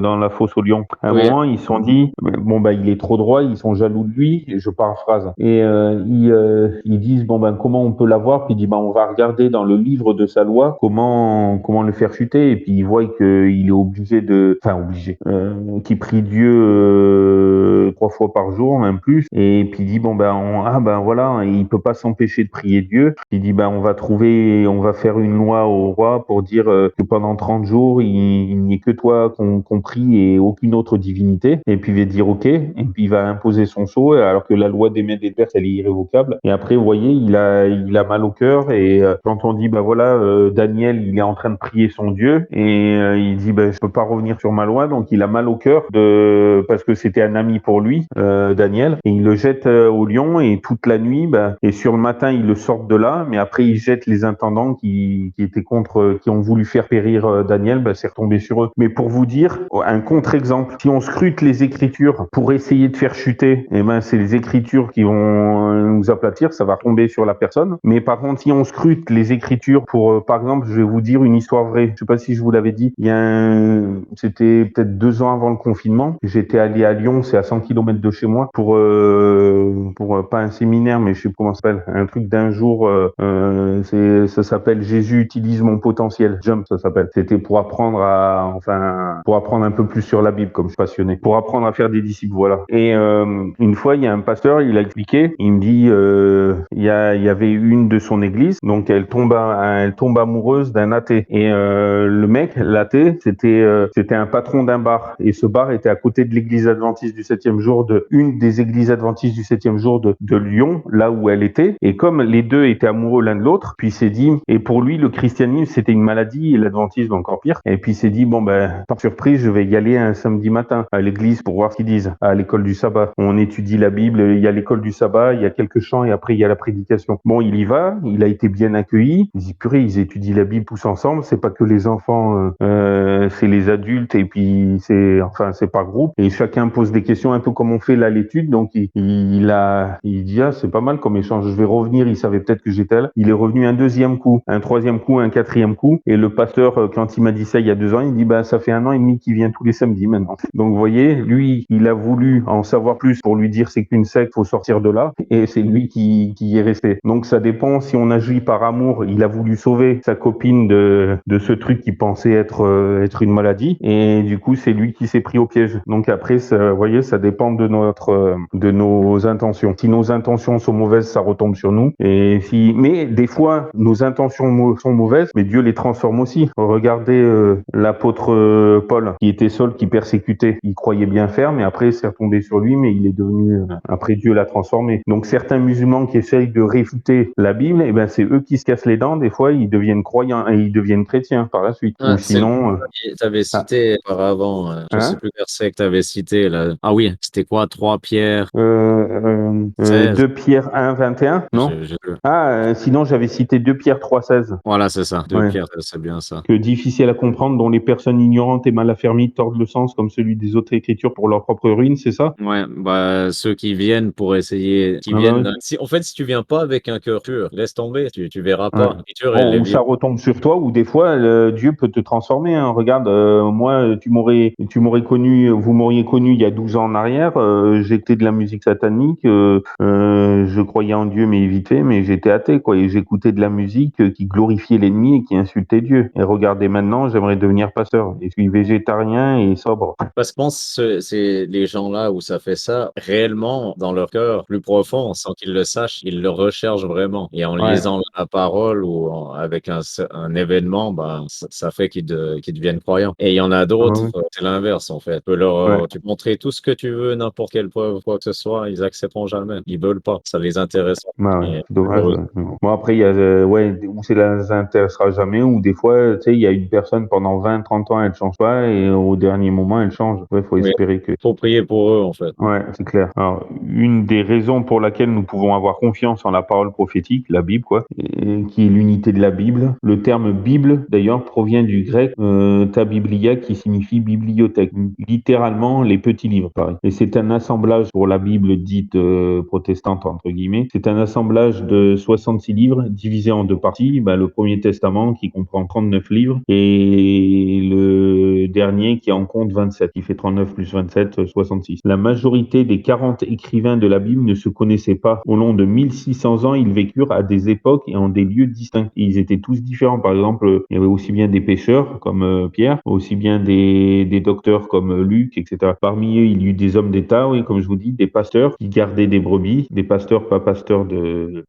Speaker 1: dans la fosse au lion, à un
Speaker 2: Oui,
Speaker 1: moment, ils se sont dit, bon, bah, il est trop droit, ils sont jaloux de lui, et je paraphrase. Et ils disent, bon, ben, comment on peut l'avoir? Puis il dit, ben, on va regarder dans le livre de sa loi comment le faire chuter. Et puis il voit qu'il est qu'il prie Dieu 3 fois par jour, même plus. Et puis il dit, bon, ben, voilà, il peut pas s'empêcher de prier Dieu. Il dit, ben, on va faire une loi au roi pour dire que pendant 30 jours, il n'y ait que toi qu'on prie et aucune autre divinité. Et puis il va dire, ok. Et puis il va imposer son sceau, alors que la loi des Mèdes et des Perses, elle est irrévocable. Et après, vous voyez, il a mal au cœur. Et quand on dit, ben voilà, Daniel, il est en train de prier son Dieu. Et il dit, ben, je peux pas revenir sur ma loi. Donc il a mal au cœur parce que c'était un ami pour lui, Daniel. Et il le jette au lion. Et toute la nuit, ben, et sur le matin, il le sort de là. Mais après, il jette les intendants qui étaient qui ont voulu faire périr Daniel. Ben, c'est retombé sur eux. Mais pour vous dire, un contre-exemple, si on scrute les Écritures pour essayer de faire chuter, eh ben, c'est les Écritures qui vont nous aplatir. Ça va tomber sur la personne. Mais par contre, si on scrute les Écritures pour, par exemple, je vais vous dire une histoire vraie. Je sais pas si je vous l'avais dit. C'était peut-être 2 ans avant le confinement. J'étais allé à Lyon, c'est à 100 km de chez moi, pour pas un séminaire, mais je sais pas comment ça s'appelle, un truc d'un jour. Ça s'appelle Jésus utilise mon potentiel. Jump, ça s'appelle. C'était pour apprendre pour apprendre un peu plus sur la Bible, comme je suis passionné, pour apprendre à faire des disciples, voilà. Et une fois, il y a un pasteur, il a expliqué. Il me dit, il y avait une de son église, donc elle tombe amoureuse d'un athée. Et le mec, l'athée, c'était un patron d'un bar. Et ce bar était à côté de l'église adventiste du 7e jour jour de une des églises adventistes du 7e jour de Lyon, là où elle était. Et comme les deux étaient amoureux l'un de l'autre, puis il s'est dit, et pour lui, le christianisme, c'était une maladie et l'adventisme encore pire. Et puis il s'est dit, bon, ben, par surprise, je vais y aller un samedi matin à l'église pour voir ce qu'ils disent, à l'école du sabbat. On étudie la Bible, il y a l'école du sabbat, il y a quelques chants et après il y a la prédication. Bon, il y va, il a été bien accueilli. Il dit, purée, ils étudient la Bible tous ensemble, c'est pas que les enfants, c'est les adultes et puis c'est par groupe. Et chacun pose des questions un peu comme on fait là à l'étude. Donc il dit, ah, c'est pas mal comme échange, je vais revenir. Il savait peut-être que j'étais là. Il est revenu un deuxième coup, un troisième coup, un quatrième coup. Et le pasteur, quand il m'a dit ça il y a 2 ans, il dit, bah, ça fait 1 an et demi qu'il vient tous les samedis maintenant. Donc, vous voyez, lui, il a voulu en savoir plus pour lui dire c'est qu'une secte, faut sortir de là. Et c'est lui qui y est resté. Donc, ça dépend si on agit par amour. Il a voulu sauver sa copine de ce truc qu'il pensait être une maladie. Et du coup, c'est lui qui s'est pris au piège. Donc après, ça, vous voyez, ça dépend de nos intentions. Si nos intentions sont mauvaises, ça retombe sur nous. Mais des fois, nos intentions sont mauvaises, mais Dieu les transforme aussi. Regardez l'apôtre Paul, qui était seul, qui persécutait. Il croyait bien faire, mais après, c'est retombé sur lui, mais il est devenu, après Dieu l'a transformé. Donc certains musulmans qui essayent de réfuter la Bible, eh ben c'est eux qui se cassent les dents. Des fois, ils deviennent croyants et ils deviennent chrétiens par la suite.
Speaker 2: Ah,
Speaker 1: Ou
Speaker 2: c'est le
Speaker 1: sinon,
Speaker 2: que tu avais cité auparavant. Je sais
Speaker 1: hein?
Speaker 2: plus quel verset que tu avais cité là. Ah oui, c'était quoi? 3 Pierre 16.
Speaker 1: 2 Pierre 1, 21, non?
Speaker 2: Je- je-
Speaker 1: Ah, sinon j'avais cité 2 Pierre 3, 16.
Speaker 2: Voilà, c'est ça. 2
Speaker 1: Ouais.
Speaker 2: Pierre, c'est bien ça.
Speaker 1: Que difficile à comprendre, dont les personnes ignorantes et mal affermies tordent le sens comme celui des autres écritures pour leur propre ruine, c'est ça?
Speaker 2: Ouais, bah, ceux qui viennent pour essayer, qui
Speaker 1: Ah bah oui.
Speaker 2: viennent, si, en fait, si tu viens pas avec un cœur pur, laisse tomber, tu verras
Speaker 1: Ouais.
Speaker 2: pas. L'écriture, elle
Speaker 1: Bon,
Speaker 2: est
Speaker 1: ou ça
Speaker 2: bien.
Speaker 1: retombe sur toi, ou des fois Dieu peut te transformer. Hein. Regarde, moi, tu m'aurais connu, vous m'auriez connu il y a 12 ans en arrière. J'écoutais de la musique satanique, je croyais en Dieu, mais vite fait, mais j'étais athée, quoi. Et j'écoutais de la musique qui glorifiait l'ennemi et qui insultait Dieu. Et regardez maintenant, j'aimerais devenir pasteur. Et je suis végétarien et sobre.
Speaker 2: Parce que je pense que c'est les gens-là où ça fait ça, réellement, dans leur cœur plus profond, sans qu'ils le sachent, ils le recherchent vraiment. Et en
Speaker 1: Ouais,
Speaker 2: lisant la parole ou avec un événement, bah, ça fait qu'ils deviennent croyants. Et il y en a
Speaker 1: ah bah
Speaker 2: d'autres,
Speaker 1: oui.
Speaker 2: c'est l'inverse, en fait.
Speaker 1: Ouais.
Speaker 2: Tu peux montrer tout ce que tu veux, n'importe quelle preuve, quoi que ce soit, ils accepteront jamais. Ils veulent pas. Ça les intéresse pas.
Speaker 1: Bah ouais,
Speaker 2: Et
Speaker 1: c'est dommage.
Speaker 2: malheureusement,
Speaker 1: Ouais. Bon, après, il y a, ouais, où ça les intéressera jamais, ou des fois, tu sais, il y a une personne pendant 20, 30 ans, elle change pas, et au dernier moment, elle change. Ouais, faut
Speaker 2: oui,
Speaker 1: espérer que.
Speaker 2: faut prier pour eux, en fait.
Speaker 1: Ouais, c'est clair. Alors, une des raisons pour laquelle nous pouvons avoir confiance en la parole prophétique, la Bible, quoi, et qui est l'unité de la Bible. Le terme Bible, d'ailleurs, provient du grec ta biblia, qui signifie bibliothèque, littéralement les petits livres, pareil. Et c'est un assemblage pour la Bible dite protestante entre guillemets. C'est un assemblage de 66 livres divisés en 2 parties. Ben, le Premier Testament qui comprend 39 livres et le dernier qui en compte 27, qui fait 39 plus 27, 66. La majorité des 40 écrivains de la Bible ne se connaissaient pas. Au long de 1600 ans, ils vécurent à des époques et en des lieux distincts. Et ils étaient tous différents. Par exemple, il y avait aussi bien des pêcheurs comme Pierre, aussi bien des docteurs comme Luc, etc. Parmi eux, il y eut des hommes d'État, oui, comme je vous dis, des pasteurs qui gardaient des brebis, des pasteurs, pas pasteurs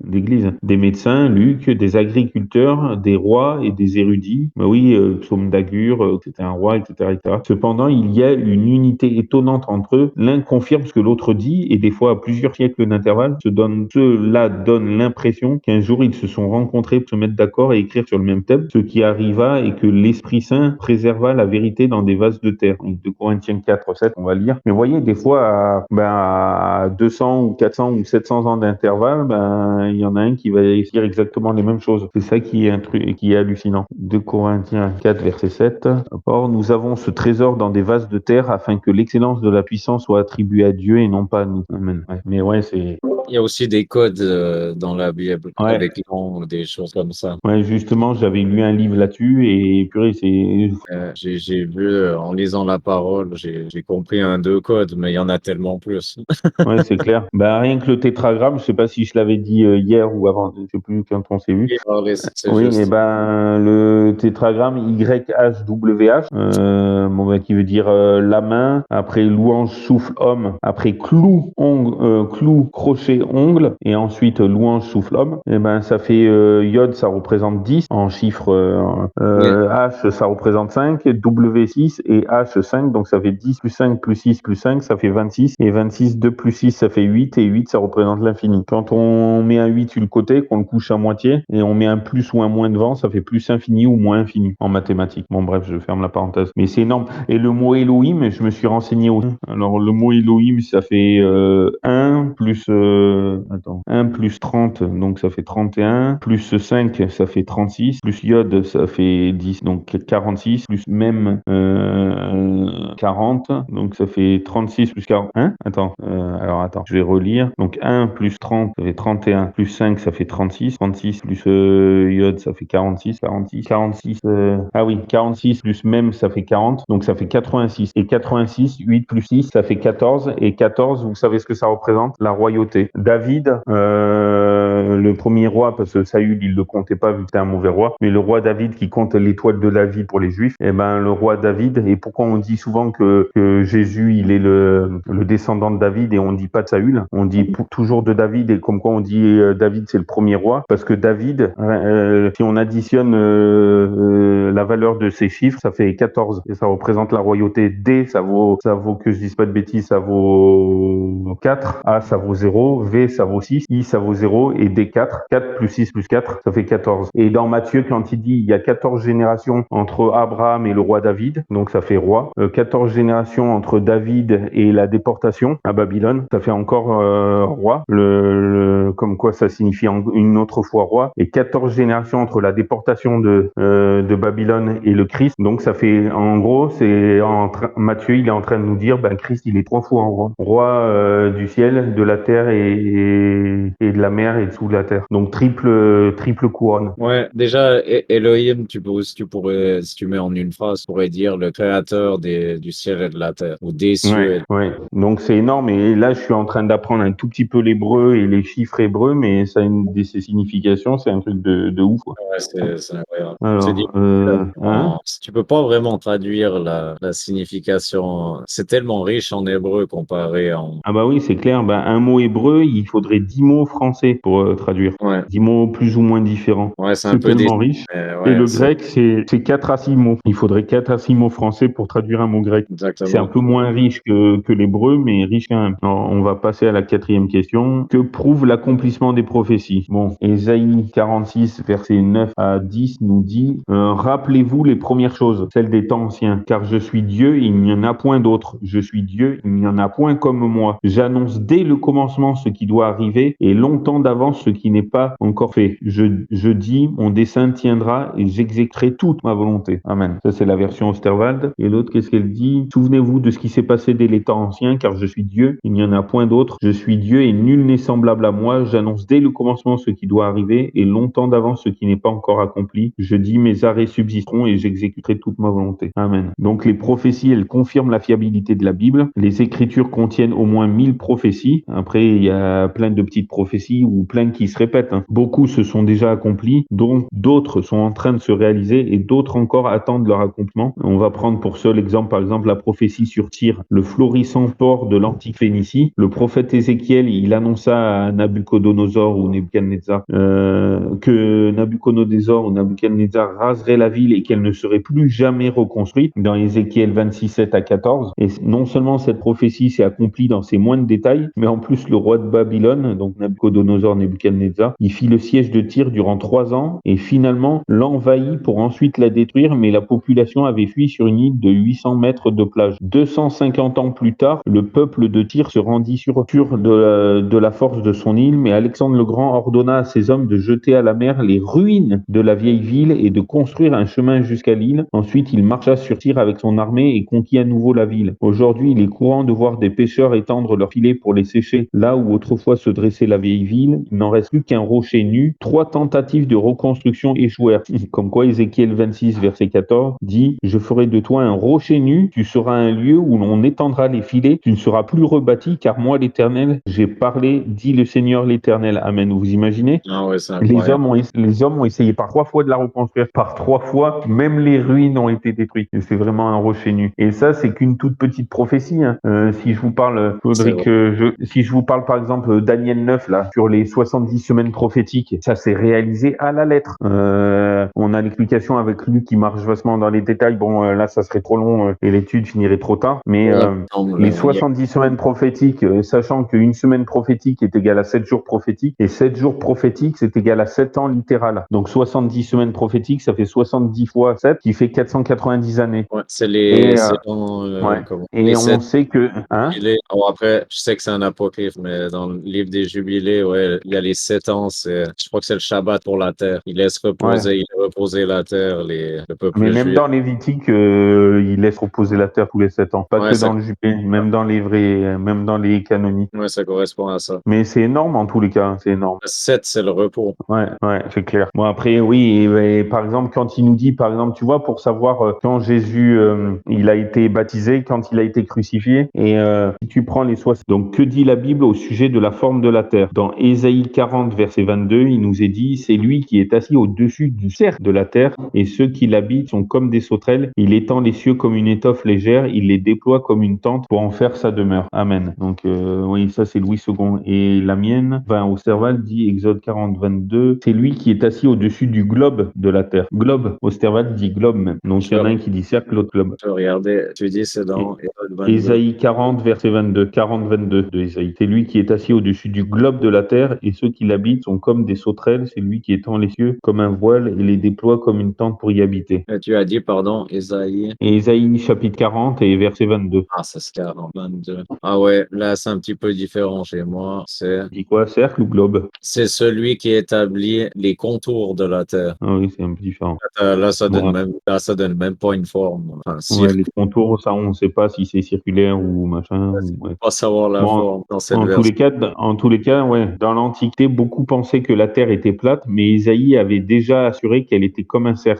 Speaker 1: d'église, des médecins, Luc, des agriculteurs, des rois et des érudits. Ben oui, Psaume d'Agur, c'était un roi, etc., etc. Cependant, il y a une unité étonnante entre eux. L'un confirme ce que l'autre dit, et des fois à plusieurs siècles d'intervalle, cela donne l'impression qu'un jour ils se sont rencontrés pour se mettre d'accord et écrire sur le même thème, ce qui arriva et que l'Esprit Saint préserva la vérité dans des vases de terre. Donc, 2 Corinthiens 4, 7, on va lire. Mais vous voyez, des fois, à 200 ou 400 ou 700 ans d'intervalle, il y en a un qui va dire exactement les mêmes choses. C'est ça qui est un truc, qui est hallucinant. 2 Corinthiens 4, verset 7. Or, nous avons ce trésor dans des vases de terre afin que l'excellence de la puissance soit attribuée à Dieu et non pas à nous. Amen. Ouais. Mais ouais, c'est...
Speaker 2: Il y a aussi des codes dans la Bible
Speaker 1: Ouais.
Speaker 2: avec noms, des choses comme ça.
Speaker 1: Ouais, justement, j'avais lu un livre là-dessus et purée, c'est...
Speaker 2: J'ai vu, en lisant la parole, j'ai compris un, deux codes, mais il y en a tellement plus.
Speaker 1: Ouais, c'est clair. Bah, rien que le tétragramme, je sais pas si je l'avais dit hier ou avant, je sais plus quand on s'est vu.
Speaker 2: Et parler, c'est
Speaker 1: Oui, et
Speaker 2: juste.
Speaker 1: ben le tétragramme YHWH, qui veut dire la main, après louange, souffle, homme, après clou, ongle, clou, crochet, fait ongle, et ensuite louange souffle homme, et ben ça fait Yod, ça représente 10 en chiffre,
Speaker 2: Oui.
Speaker 1: H ça représente 5, W 6 et H 5, donc ça fait 10 plus 5 plus 6 plus 5, ça fait 26, et 26, 2 plus 6 ça fait 8, et 8 ça représente l'infini. Quand on met un 8 sur le côté, qu'on le couche à moitié, et on met un plus ou un moins devant, ça fait plus infini ou moins infini en mathématiques. Bon bref, je ferme la parenthèse. Mais c'est énorme. Et le mot Elohim, je me suis renseigné aussi. Alors le mot Elohim, ça fait 1 plus 1 plus 30, donc ça fait 31, plus 5, ça fait 36, plus Yod, ça fait 10, donc 46, plus même 40, donc ça fait 36 plus 40. Hein? Alors attends, je vais relire. Donc 1 plus 30, ça fait 31, plus 5, ça fait 36, 36 plus Yod, ça fait 46, 46, 46, ah oui, 46 plus même, ça fait 40, donc ça fait 86. Et 86, 8 plus 6, ça fait 14, et 14, vous savez ce que ça représente? La royauté. David, le premier roi, parce que Saül, il le comptait pas vu que c'était un mauvais roi, mais le roi David qui compte l'étoile de la vie pour les Juifs, et ben le roi David, et pourquoi on dit souvent que Jésus, il est le descendant de David, et on dit pas de Saül, on dit toujours de David, et comme quoi on dit David c'est le premier roi, parce que David, si on additionne la valeur de ces chiffres, ça fait 14, et ça représente la royauté. D, ça vaut que je dise pas de bêtises, ça vaut 4, A ça vaut 0, V ça vaut 6, I ça vaut 0, et D 4, 4 plus 6 plus 4, ça fait 14. Et dans Matthieu, quand il dit il y a 14 générations entre Abraham et le roi David, donc ça fait roi, 14 générations entre David et la déportation à Babylone, ça fait encore roi, comme quoi ça signifie une autre fois roi, et 14 générations entre la déportation de Babylone et le Christ, donc ça fait, en gros, Matthieu, il est en train de nous dire, ben Christ, il est 3 fois en roi du ciel, de la terre et de la mer et dessous de la terre. Donc triple couronne.
Speaker 2: Ouais, déjà, Elohim, si tu mets en une phrase, tu pourrais dire le créateur du ciel et de la terre, ou des cieux.
Speaker 1: Ouais. Donc c'est énorme. Et là, je suis en train d'apprendre un tout petit peu l'hébreu et les chiffres hébreux, mais ça a une de ses significations, c'est un truc de ouf, quoi.
Speaker 2: Ouais, c'est incroyable. C'est
Speaker 1: Alors,
Speaker 2: difficile.
Speaker 1: hein?
Speaker 2: Tu peux pas vraiment traduire la signification. C'est tellement riche en hébreu comparé en.
Speaker 1: Ah bah oui, c'est clair. Ben, un mot hébreu, il faudrait 10 mots français pour traduire.
Speaker 2: Ouais,
Speaker 1: 10 mots plus ou moins différents.
Speaker 2: ouais, c'est un
Speaker 1: C'est
Speaker 2: peu des.
Speaker 1: tellement riche.
Speaker 2: Mais
Speaker 1: Et
Speaker 2: ouais,
Speaker 1: le
Speaker 2: c'est
Speaker 1: grec, c'est 4 à 6 mots. Il faudrait 4 à 6 mots français pour traduire un mot grec. C'est un
Speaker 2: exactement.
Speaker 1: peu moins riche que l'hébreu, mais riche quand même. Alors, on va passer à la 4e question. Que prouve l'accomplissement des prophéties? Bon, Ésaïe 46, versets 9 à 10 nous dit rappelez-vous les premières choses, celles des temps anciens, car je suis Dieu, il n'y en a point d'autre. Je suis Dieu, il n'y en a point comme moi. J'annonce dès le commencement ce qui doit arriver et longtemps d'avance ce qui n'est pas encore fait. Je dis, mon dessein tiendra et j'exécuterai toute ma volonté. Amen. Ça, c'est la version Osterwald. Et l'autre, qu'est-ce qu'elle dit? Souvenez-vous de ce qui s'est passé dès les temps anciens, car je suis Dieu, il n'y en a point d'autre. Je suis Dieu et nul n'est semblable à moi. J'annonce dès le commencement ce qui doit arriver et longtemps d'avance ce qui n'est pas encore accompli. Je dis, mes arrêts subsisteront et j'exécuterai toute ma volonté. Amen. Donc, les prophéties, elles confirment la fiabilité de la Bible. Les Écritures contiennent au moins 1000 prophéties. Après, il y a plein de petites prophéties ou plein qui se répètent. Beaucoup se sont déjà accomplis, dont d'autres sont en train de se réaliser et d'autres encore attendent leur accomplissement. On va prendre pour seul exemple, par exemple, la prophétie sur Tyr, le florissant port de l'antique Phénicie. Le prophète Ézéchiel, il annonça à Nabucodonosor ou Nebuchadnezzar que Nabucodonosor ou Nebuchadnezzar raserait la ville et qu'elle ne serait plus jamais reconstruite dans Ézéchiel 26, 7 à 14. Et non seulement cette prophétie s'est accomplie dans ses moindres détails, mais en plus le roi de Babylone, donc Nabucodonosor, Nebuchadnezzar, il fit le siège de Tyr durant 3 ans et finalement l'envahit pour ensuite la détruire, mais la population avait fui sur une île de 800 mètres de plage. 250 ans plus tard, le peuple de Tyr se rendit sûr de la force de son île, mais Alexandre le Grand ordonna à ses hommes de jeter à la mer les ruines de la vieille ville et de construire un chemin jusqu'à l'île. Ensuite, il marcha sur Tyr avec son armée et conquit à nouveau la ville. Aujourd'hui, il est courant de voir des pêcheurs étendre leurs filets pour les sécher là où autrefois se dressait la vieille ville. Il n'en reste plus qu'un rocher nu. 3 tentatives de reconstruction échouèrent. Comme quoi Ézéchiel 26, verset 14 dit « Je ferai de toi un rocher nu, tu seras un lieu où l'on étendra les filets, tu ne seras plus rebâti, car moi l'Éternel, j'ai parlé, dit le Seigneur l'Éternel. » Amen. Vous imaginez?
Speaker 2: Ah ouais, c'est
Speaker 1: Les
Speaker 2: incroyable.
Speaker 1: hommes ont essayé par 3 fois de la reconstruire. Par 3 fois, même les ruines ont été détruites. Et c'est vraiment un rocher nu. Et ça, c'est qu'une toute petite prophétie. Hein. Si je vous parle,
Speaker 2: C'est
Speaker 1: faudrait
Speaker 2: vrai.
Speaker 1: que si je vous parle par exemple Daniel 9 là, sur les 70 semaines prophétiques, ça s'est réalisé à la lettre. On a l'explication avec Luc qui marche vastement dans les détails. Bon, là, ça serait trop long et l'étude finirait trop tard. Mais
Speaker 2: Ouais,
Speaker 1: les
Speaker 2: il y a
Speaker 1: 70 semaines prophétiques, sachant qu'une semaine prophétique est égale à 7 jours prophétiques, et 7 jours prophétiques, c'est égal à 7 ans littéral. Donc 70 semaines prophétiques, ça fait 70 fois 7, qui fait 490 années.
Speaker 2: ouais,
Speaker 1: Et
Speaker 2: c'est dans
Speaker 1: ouais.
Speaker 2: comment, les
Speaker 1: Et on
Speaker 2: sept
Speaker 1: sait que, hein,
Speaker 2: jubilés. Oh, après, je sais que c'est un apocryphe, mais dans le livre des jubilés, ouais, il y a les 7 ans. Je crois que c'est le Shabbat pour la terre.
Speaker 1: ouais.
Speaker 2: Il laisse reposer la terre, le
Speaker 1: Mais
Speaker 2: peuple
Speaker 1: même
Speaker 2: juif.
Speaker 1: dans Lévitique, il laisse reposer la terre tous les 7 ans. Pas
Speaker 2: Ouais,
Speaker 1: que dans le Jubilé, même dans les vrais, même dans les canoniques.
Speaker 2: ouais, ça correspond à ça.
Speaker 1: Mais c'est énorme en tous les cas, hein, c'est énorme.
Speaker 2: 7, c'est le repos.
Speaker 1: Ouais, ouais, c'est clair. Bon après, oui, et par exemple, quand il nous dit, par exemple, tu vois, pour savoir quand Jésus, il a été baptisé, quand il a été crucifié, et si tu prends les 60, donc que dit la Bible au sujet de la forme de la terre? Dans Ésaïe 40, verset 22, il nous est dit, c'est lui qui est assis au-dessus du cercle de la terre, et ceux qui l'habitent sont comme des sauterelles. Il étend les cieux comme une étoffe légère, il les déploie comme une tente pour en faire sa demeure. Amen. Donc oui, ça c'est Louis II. Et la mienne, au Serval dit Exode 40, 22, c'est lui qui est assis au-dessus du globe de la terre. Globe, au Serval dit globe même. Donc
Speaker 2: Je
Speaker 1: il y en
Speaker 2: vais,
Speaker 1: a un qui dit cercle, l'autre globe.
Speaker 2: je vais regarder. Tu dis c'est
Speaker 1: Et
Speaker 2: dans Exode 22.
Speaker 1: Ésaïe 40, verset 22, 40, 22 de Ésaïe. C'est lui qui est assis au-dessus du globe de la terre, et ceux qui l'habitent sont comme des sauterelles. C'est lui qui étend les cieux comme un voile et les déploie comme une tente pour y habiter.
Speaker 2: Tu as dit, pardon, Ésaïe.
Speaker 1: Et Ésaïe chapitre 40 et verset 22.
Speaker 2: Ah, c'est 40, 22. Ah ouais, là, c'est un petit peu différent chez moi.
Speaker 1: Dit quoi, cercle ou globe?
Speaker 2: C'est celui qui établit les contours de la Terre.
Speaker 1: Ah oui, c'est un peu différent. Bon,
Speaker 2: Là, ça donne même pas une forme. Enfin,
Speaker 1: ouais, les
Speaker 2: cirque,
Speaker 1: contours, ça, on ne sait pas si c'est circulaire ou machin. Ouais.
Speaker 2: pas savoir la
Speaker 1: Bon,
Speaker 2: forme dans cette version.
Speaker 1: en tous les cas, ouais, dans l'Antiquité, beaucoup pensaient que la Terre était plate, mais Isaïe avait déjà assuré qu'elle était comme un cercle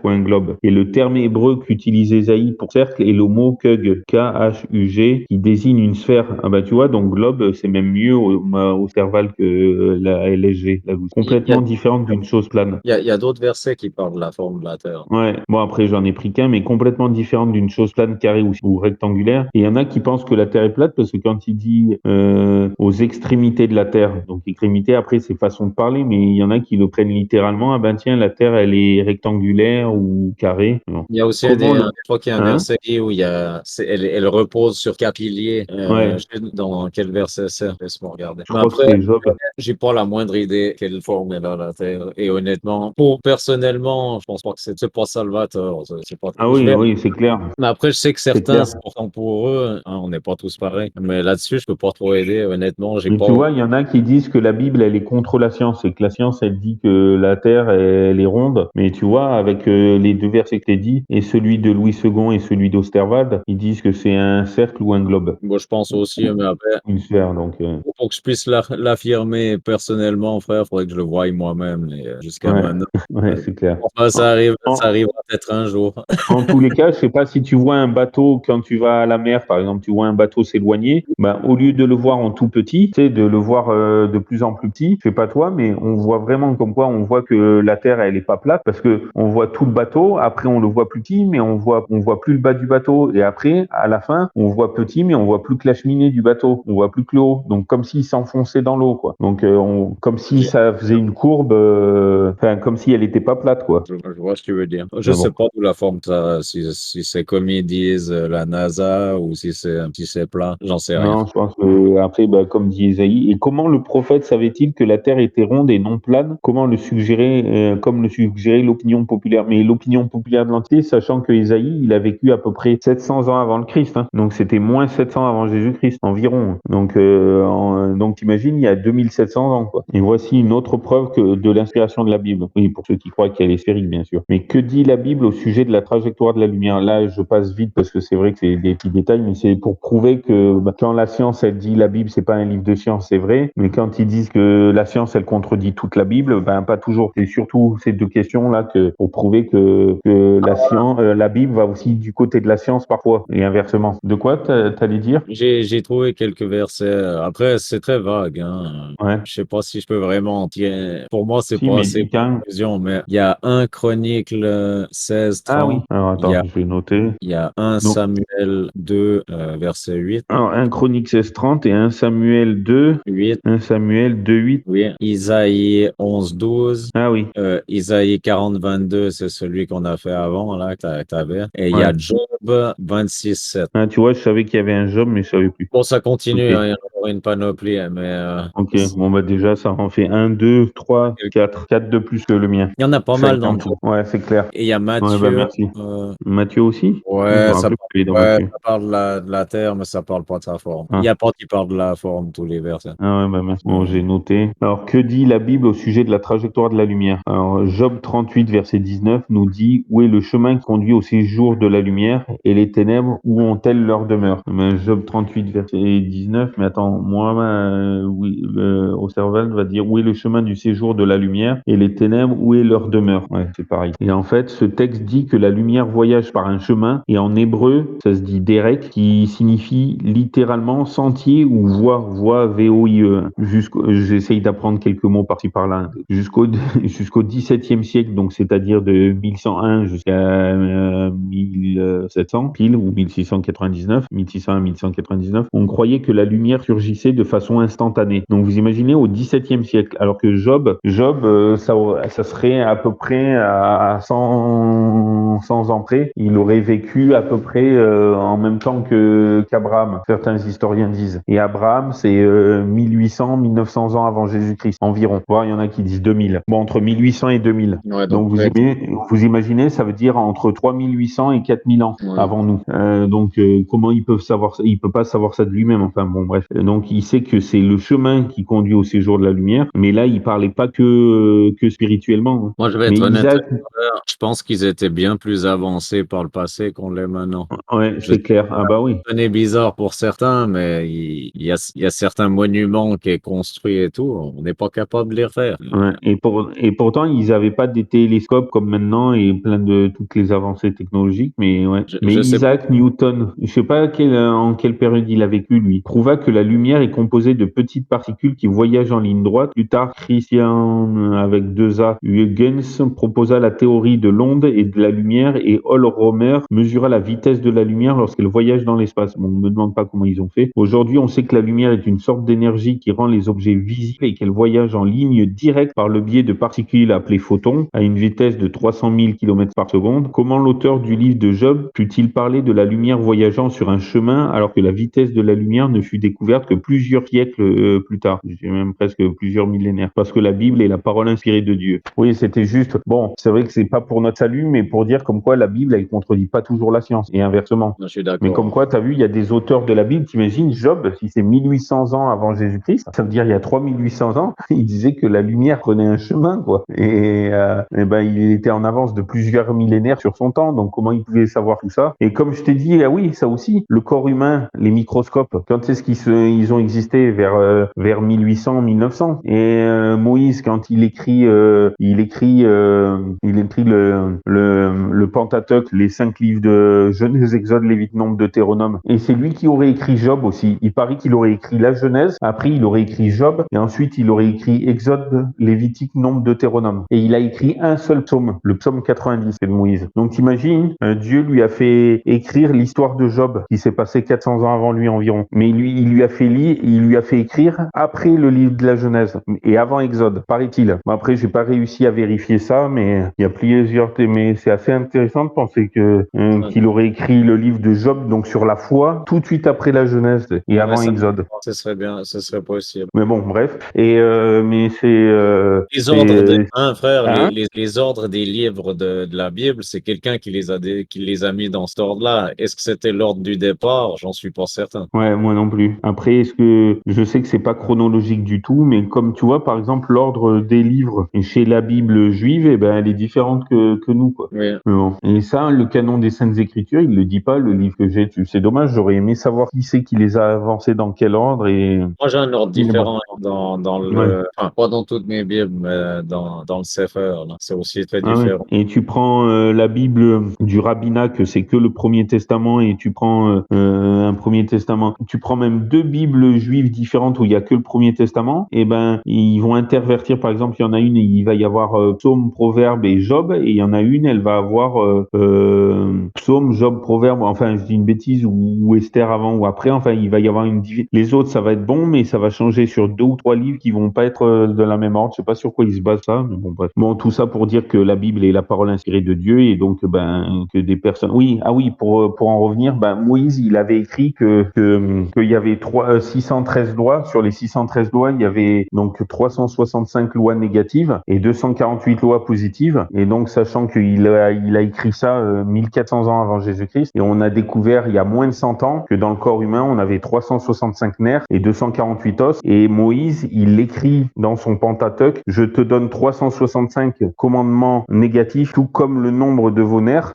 Speaker 1: ou un globe. Et le terme hébreu qu'utilise Isaïe pour cercle est le mot kug, K-H-U-G, qui désigne une sphère. Ah bah tu vois, donc globe, c'est même mieux au Serval que la LSG, la loose.
Speaker 2: Il y a,
Speaker 1: Complètement différente d'une chose plane.
Speaker 2: il y a d'autres versets qui parlent de la forme de la Terre.
Speaker 1: Ouais, bon après j'en ai pris qu'un, mais complètement différente d'une chose plane, carrée ou rectangulaire. Et il y en a qui pensent que la Terre est plate parce que quand il dit aux extrémités de la Terre, donc extrémités après c'est façon de parler, mais il y en a qui le prennent littéralement. Ah ben tiens, la Terre elle est rectangulaire ou carrée. Non.
Speaker 2: Il y a aussi
Speaker 1: Comment le,
Speaker 2: je crois qu'il y a un
Speaker 1: hein?
Speaker 2: verset où elle repose sur 4 piliers.
Speaker 1: Ouais,
Speaker 2: Je sais dans quel verset c'est. Laisse-moi regarder.
Speaker 1: je
Speaker 2: Mais
Speaker 1: crois que
Speaker 2: après,
Speaker 1: c'est Job.
Speaker 2: j'ai pas la moindre idée quelle forme elle a la Terre. Et honnêtement, personnellement, je pense pas que c'est pas salvateur. C'est pas,
Speaker 1: Ah
Speaker 2: je
Speaker 1: oui,
Speaker 2: vais,
Speaker 1: oui, c'est clair,
Speaker 2: mais après, je sais que
Speaker 1: c'est
Speaker 2: certains,
Speaker 1: clair.
Speaker 2: c'est important pour eux. Hein, on n'est pas tous pareils. Mais là-dessus, je peux pas trop aider. Honnêtement, j'ai
Speaker 1: Mais
Speaker 2: pas.
Speaker 1: tu vois, il y en a qui disent que la Bible, elle est contre la science et que la science, elle dit que la Terre, elle est ronde. Mais tu vois, avec les deux versets que tu dit, et celui de Louis II et celui d'Osterwald, ils disent que c'est un cercle ou un globe,
Speaker 2: Moi, je pense aussi, mais après,
Speaker 1: une sphère. Donc,
Speaker 2: pour que je puisse l'affirmer personnellement, frère, il faudrait que je le voie moi-même. Et, jusqu'à
Speaker 1: ouais,
Speaker 2: maintenant,
Speaker 1: ouais,
Speaker 2: euh,
Speaker 1: c'est clair.
Speaker 2: enfin,
Speaker 1: En,
Speaker 2: ça
Speaker 1: en,
Speaker 2: arrivera peut-être un jour.
Speaker 1: En tous les cas, je sais pas si tu vois un bateau quand tu vas à la mer, par exemple, tu vois un bateau s'éloigner, ben, au lieu de le voir en tout petit, tu sais, de le voir de plus en plus petit, je sais pas toi, mais on voit vraiment comme quoi on voit que la Terre, elle est pas plate parce que on voit tout le bateau, après on le voit plus petit, mais on voit plus le bas du bateau, et après, à la fin, on voit petit, mais on voit plus que la cheminée du bateau, on voit plus que l'eau, donc comme s'il s'enfonçait dans l'eau, quoi. Donc, comme si ça faisait une courbe, enfin, comme si elle était pas plate, quoi.
Speaker 2: Je vois ce que tu veux dire. Je
Speaker 1: Mais
Speaker 2: sais
Speaker 1: bon.
Speaker 2: pas d'où la forme ça, si c'est comme ils disent la NASA ou si c'est plat. J'en sais rien.
Speaker 1: Non, je pense que après, bah, comme dit Isaïe, et comment le prophète savait-il que la terre était ronde et non plane? Comment le suggérait, comme le suggérait l'opinion populaire? Mais l'opinion populaire de l'Antiquité, sachant que Isaïe, il a vécu à peu près 700 ans avant le Christ, hein. Donc c'était moins 700 avant Jésus-Christ environ. Donc t'imagines, il y a 2700 ans, quoi. Et voici une autre preuve que de l'inspiration de la Bible. Oui, pour ceux qui croient qu'elle est sphérique, bien sûr. Mais que dit la Bible au sujet de la trajectoire de la lumière? Là, je passe vite parce que c'est vrai que c'est des petits détails, mais c'est pour prouver que quand la science, elle dit la Bible, c'est pas un livre de science, c'est vrai. Mais quand ils disent disent que la science, elle contredit toute la Bible. Ben, pas toujours. C'est surtout ces deux questions-là pour prouver que la Bible va aussi du côté de la science parfois, et inversement. De quoi t'allais dire?
Speaker 2: J'ai trouvé quelques versets. Après, c'est très vague, hein.
Speaker 1: Ouais.
Speaker 2: Je sais pas si je peux vraiment pour moi, c'est
Speaker 1: Si,
Speaker 2: pas
Speaker 1: mais
Speaker 2: assez
Speaker 1: dis
Speaker 2: pour
Speaker 1: qu'un.
Speaker 2: conclusion, mais il y a 1 Chronique
Speaker 1: Ah oui.
Speaker 2: 16:30.
Speaker 1: Alors
Speaker 2: Il y
Speaker 1: attends,
Speaker 2: a,
Speaker 1: je vais noter.
Speaker 2: il y a 1
Speaker 1: Donc,
Speaker 2: Samuel 2, verset 8.
Speaker 1: alors, 1 Chronique 16:30 et 1 Samuel 2,
Speaker 2: 8.
Speaker 1: 1 Samuel 2:8.
Speaker 2: Oui. Isaïe 11:12.
Speaker 1: Ah oui.
Speaker 2: Isaïe 40:22, c'est celui qu'on a fait avant, là, que t'avais. Et il y
Speaker 1: Ouais.
Speaker 2: a Job 26:7.
Speaker 1: Ah, tu vois, je savais qu'il y avait un job, mais je savais plus.
Speaker 2: Bon, ça
Speaker 1: Ok.
Speaker 2: continue, hein, il y en aura une panoplie, hein, mais
Speaker 1: Ok. Bon, bah, déjà, ça en fait un, deux, trois, quatre. Quatre de plus que le mien.
Speaker 2: il y en a pas mal
Speaker 1: Cinq
Speaker 2: dans
Speaker 1: en
Speaker 2: le
Speaker 1: tout.
Speaker 2: Job.
Speaker 1: Ouais, c'est clair.
Speaker 2: Et il y a
Speaker 1: Ouais, bah,
Speaker 2: Matthieu.
Speaker 1: merci.
Speaker 2: euh,
Speaker 1: Mathieu aussi? Je me
Speaker 2: ouais,
Speaker 1: rappelle pas, il est dans
Speaker 2: ouais,
Speaker 1: Matthieu.
Speaker 2: ça parle de la terre, mais ça parle pas de sa forme. Il y
Speaker 1: Ah.
Speaker 2: a pas qui parle de la forme, tous les versets.
Speaker 1: Ah ouais, bah merci. Bon,
Speaker 2: Euh,
Speaker 1: j'ai noté. Alors, que dit la Bible au sujet de la trajectoire de la lumière? Alors, Job 38, verset 19 nous dit: Où est le chemin qui conduit au séjour de la lumière, et les ténèbres, où ont-elles leur demeure? Ben, Job 38, verset 19, mais attends, moi, oui, au Cerval va dire: Où est le chemin du séjour de la lumière, et les ténèbres, où est leur demeure? Ouais, c'est pareil. Et en fait, ce texte dit que la lumière voyage par un chemin, et en hébreu, ça se dit derek, qui signifie littéralement sentier ou voie VOIE. J'essaye d'apprendre quelques mots par-ci par-là. Jusqu'au XVIIe siècle, donc c'est-à-dire de 1101 jusqu'à 1700 pile, ou 1699, 1600 à 1199, on croyait que la lumière surgissait de façon instantanée. Donc vous imaginez au XVIIe siècle, alors que Job, ça serait à peu près à 100 ans près, il aurait vécu à peu près en même temps qu'Abraham, certains historiens disent. Et Abraham, c'est 1800, 1900 ans avant Jésus-Christ, environ. Voire il y en a qui disent 2000. Bon, entre 1800 et 2000.
Speaker 2: ouais, donc,
Speaker 1: Donc
Speaker 2: ouais,
Speaker 1: vous imaginez, ça veut dire entre 3800 et 4000 ans
Speaker 2: ouais.
Speaker 1: avant nous. Donc comment ils peuvent savoir ça? Il peut pas savoir ça de lui-même. Enfin bon, bref. Donc il sait que c'est le chemin qui conduit au séjour de la lumière. Mais là, il parlait pas que spirituellement, hein.
Speaker 2: Moi, je vais
Speaker 1: Mais
Speaker 2: être honnête.
Speaker 1: Isaac,
Speaker 2: Je pense qu'ils étaient bien plus avancés par le passé qu'on l'est maintenant.
Speaker 1: ouais,
Speaker 2: Je sais
Speaker 1: c'est clair. Ah
Speaker 2: pas,
Speaker 1: bah oui.
Speaker 2: ça sonner bizarre pour certains, mais il y a certains monuments qui est construit et tout, on n'est pas capable de les refaire.
Speaker 1: Ouais. Et pourtant, ils n'avaient pas des télescopes comme maintenant et plein de toutes les avancées technologiques, mais ouais. Mais
Speaker 2: Je sais pas.
Speaker 1: Isaac Newton, je sais pas en quelle période il a vécu lui, prouva que la lumière est composée de petites particules qui voyagent en ligne droite. Plus tard, Christian avec deux A Huygens proposa la théorie de l'onde et de la lumière, et Hall Romer mesura la vitesse de la lumière lorsqu'elle voyage dans l'espace. Bon, on ne me demande pas comment ils ont fait. Aujourd'hui, on sait que la lumière est une sorte d'énergie qui rend les objets visibles et qu'elle voyage en ligne directe par le biais de particules appelées photons à une vitesse de 300 000 km par seconde. Comment l'auteur du livre de Job put-il parler de la lumière voyageant sur un chemin alors que la vitesse de la lumière ne fut découverte que plusieurs siècles plus tard, même presque plusieurs millénaires, parce que la Bible est la parole inspirée de Dieu. Oui, c'était juste, bon, c'est vrai que c'est pas pour notre salut, mais pour dire comme quoi la Bible, elle contredit pas toujours la science, et inversement.
Speaker 2: Je suis
Speaker 1: Mais comme
Speaker 2: d'accord.
Speaker 1: quoi, tu as vu, il y a des auteurs de la Bible, t'imagines, Job, si c'est 1800 ans avant Jésus-Christ, ça veut dire il y a 3800 ans, il disait que la lumière prenait un chemin, quoi. Et ben, il était en avance de plusieurs millénaires sur son temps, donc comment il pouvait savoir tout ça? Et comme je t'ai dit, ah oui, ça aussi, le corps humain, les microscopes, quand est-ce ils ont existé vers 1800, 1900? Et Moïse, quand il écrit le Pentateuque, les 5 livres de Genèse, Exode, Lévitique, Nombre, Deutéronome. Et c'est lui qui aurait écrit Job aussi. Il paraît qu'il aurait écrit la Genèse, après il aurait écrit Job, et ensuite il aurait écrit Exode, Lévitique, Nombre, Deutéronome. Et il a écrit un seul psaume, le psaume 90, c'est de Moïse. Donc t'imagines, Dieu lui a fait écrire l'histoire de Job, qui s'est passé 400 ans avant lui environ. Mais il lui a fait écrire après le livre de la Genèse, et avant Exode, paraît-il. Bon, après, j'ai pas réussi à vérifier ça, mais il y a plusieurs, mais c'est assez intéressant de penser qu'il aurait écrit le livre de Job, donc sur la foi, tout de suite après la Genèse et
Speaker 2: Ouais,
Speaker 1: avant Exode.
Speaker 2: ce serait bien, ce serait possible.
Speaker 1: Mais bon, bref. Mais
Speaker 2: Les ordres hein, frère,
Speaker 1: hein?
Speaker 2: les ordres des livres de la Bible, c'est quelqu'un qui les a mis dans cet ordre-là. Est-ce que c'était l'ordre du départ? J'en suis pas certain.
Speaker 1: Ouais, moi non plus. Après, Après, est-ce que je sais que c'est pas chronologique du tout, mais comme tu vois, par exemple, l'ordre des livres chez la Bible juive, eh ben, elle est différente que nous, quoi.
Speaker 2: Oui.
Speaker 1: Mais bon. Et ça, le canon des Saintes Écritures, il le dit pas, le livre que j'ai. C'est dommage, j'aurais aimé savoir qui c'est qui les a avancés dans quel ordre et.
Speaker 2: Moi, j'ai un ordre
Speaker 1: Mais bon.
Speaker 2: différent dans
Speaker 1: Ouais.
Speaker 2: enfin, pas dans toutes mes Bibles, mais dans le Sefer, là. C'est aussi très
Speaker 1: Ah ouais.
Speaker 2: différent.
Speaker 1: Et tu prends la Bible du rabbinat, que c'est que le Premier Testament, et tu prends un Premier Testament. Tu prends même deux Bibles juives différentes où il y a que le Premier Testament. Et ben, ils vont intervertir. Par exemple, il y en a une, il va y avoir Psaume, Proverbe et Job, et il y en a une, elle va avoir Psaume, Job, Proverbe. Enfin, je dis une bêtise, ou Esther avant ou après. Enfin, il va y avoir les autres, ça va être bon, mais ça va changer sur deux ou trois livres qui vont pas être de la même ordre. Je sais pas sur quoi ils se basent ça, mais bon, bref. Bon, tout ça pour dire que la Bible est la parole inspirée de Dieu et donc ben que des personnes. Oui, ah oui, pour en revenir, ben Moïse, il avait écrit qu'il y avait 613 lois. Sur les 613 lois, il y avait donc 365 lois négatives et 248 lois positives. Et donc, sachant qu'il a écrit ça 1400 ans avant Jésus-Christ, et on a découvert il y a moins de 100 ans que dans le corps humain, on avait 365 nerfs et 248 os. Et Moïse, il écrit dans son Pentateuque, je te donne 365 commandements négatifs, tout comme le nombre de vos nerfs,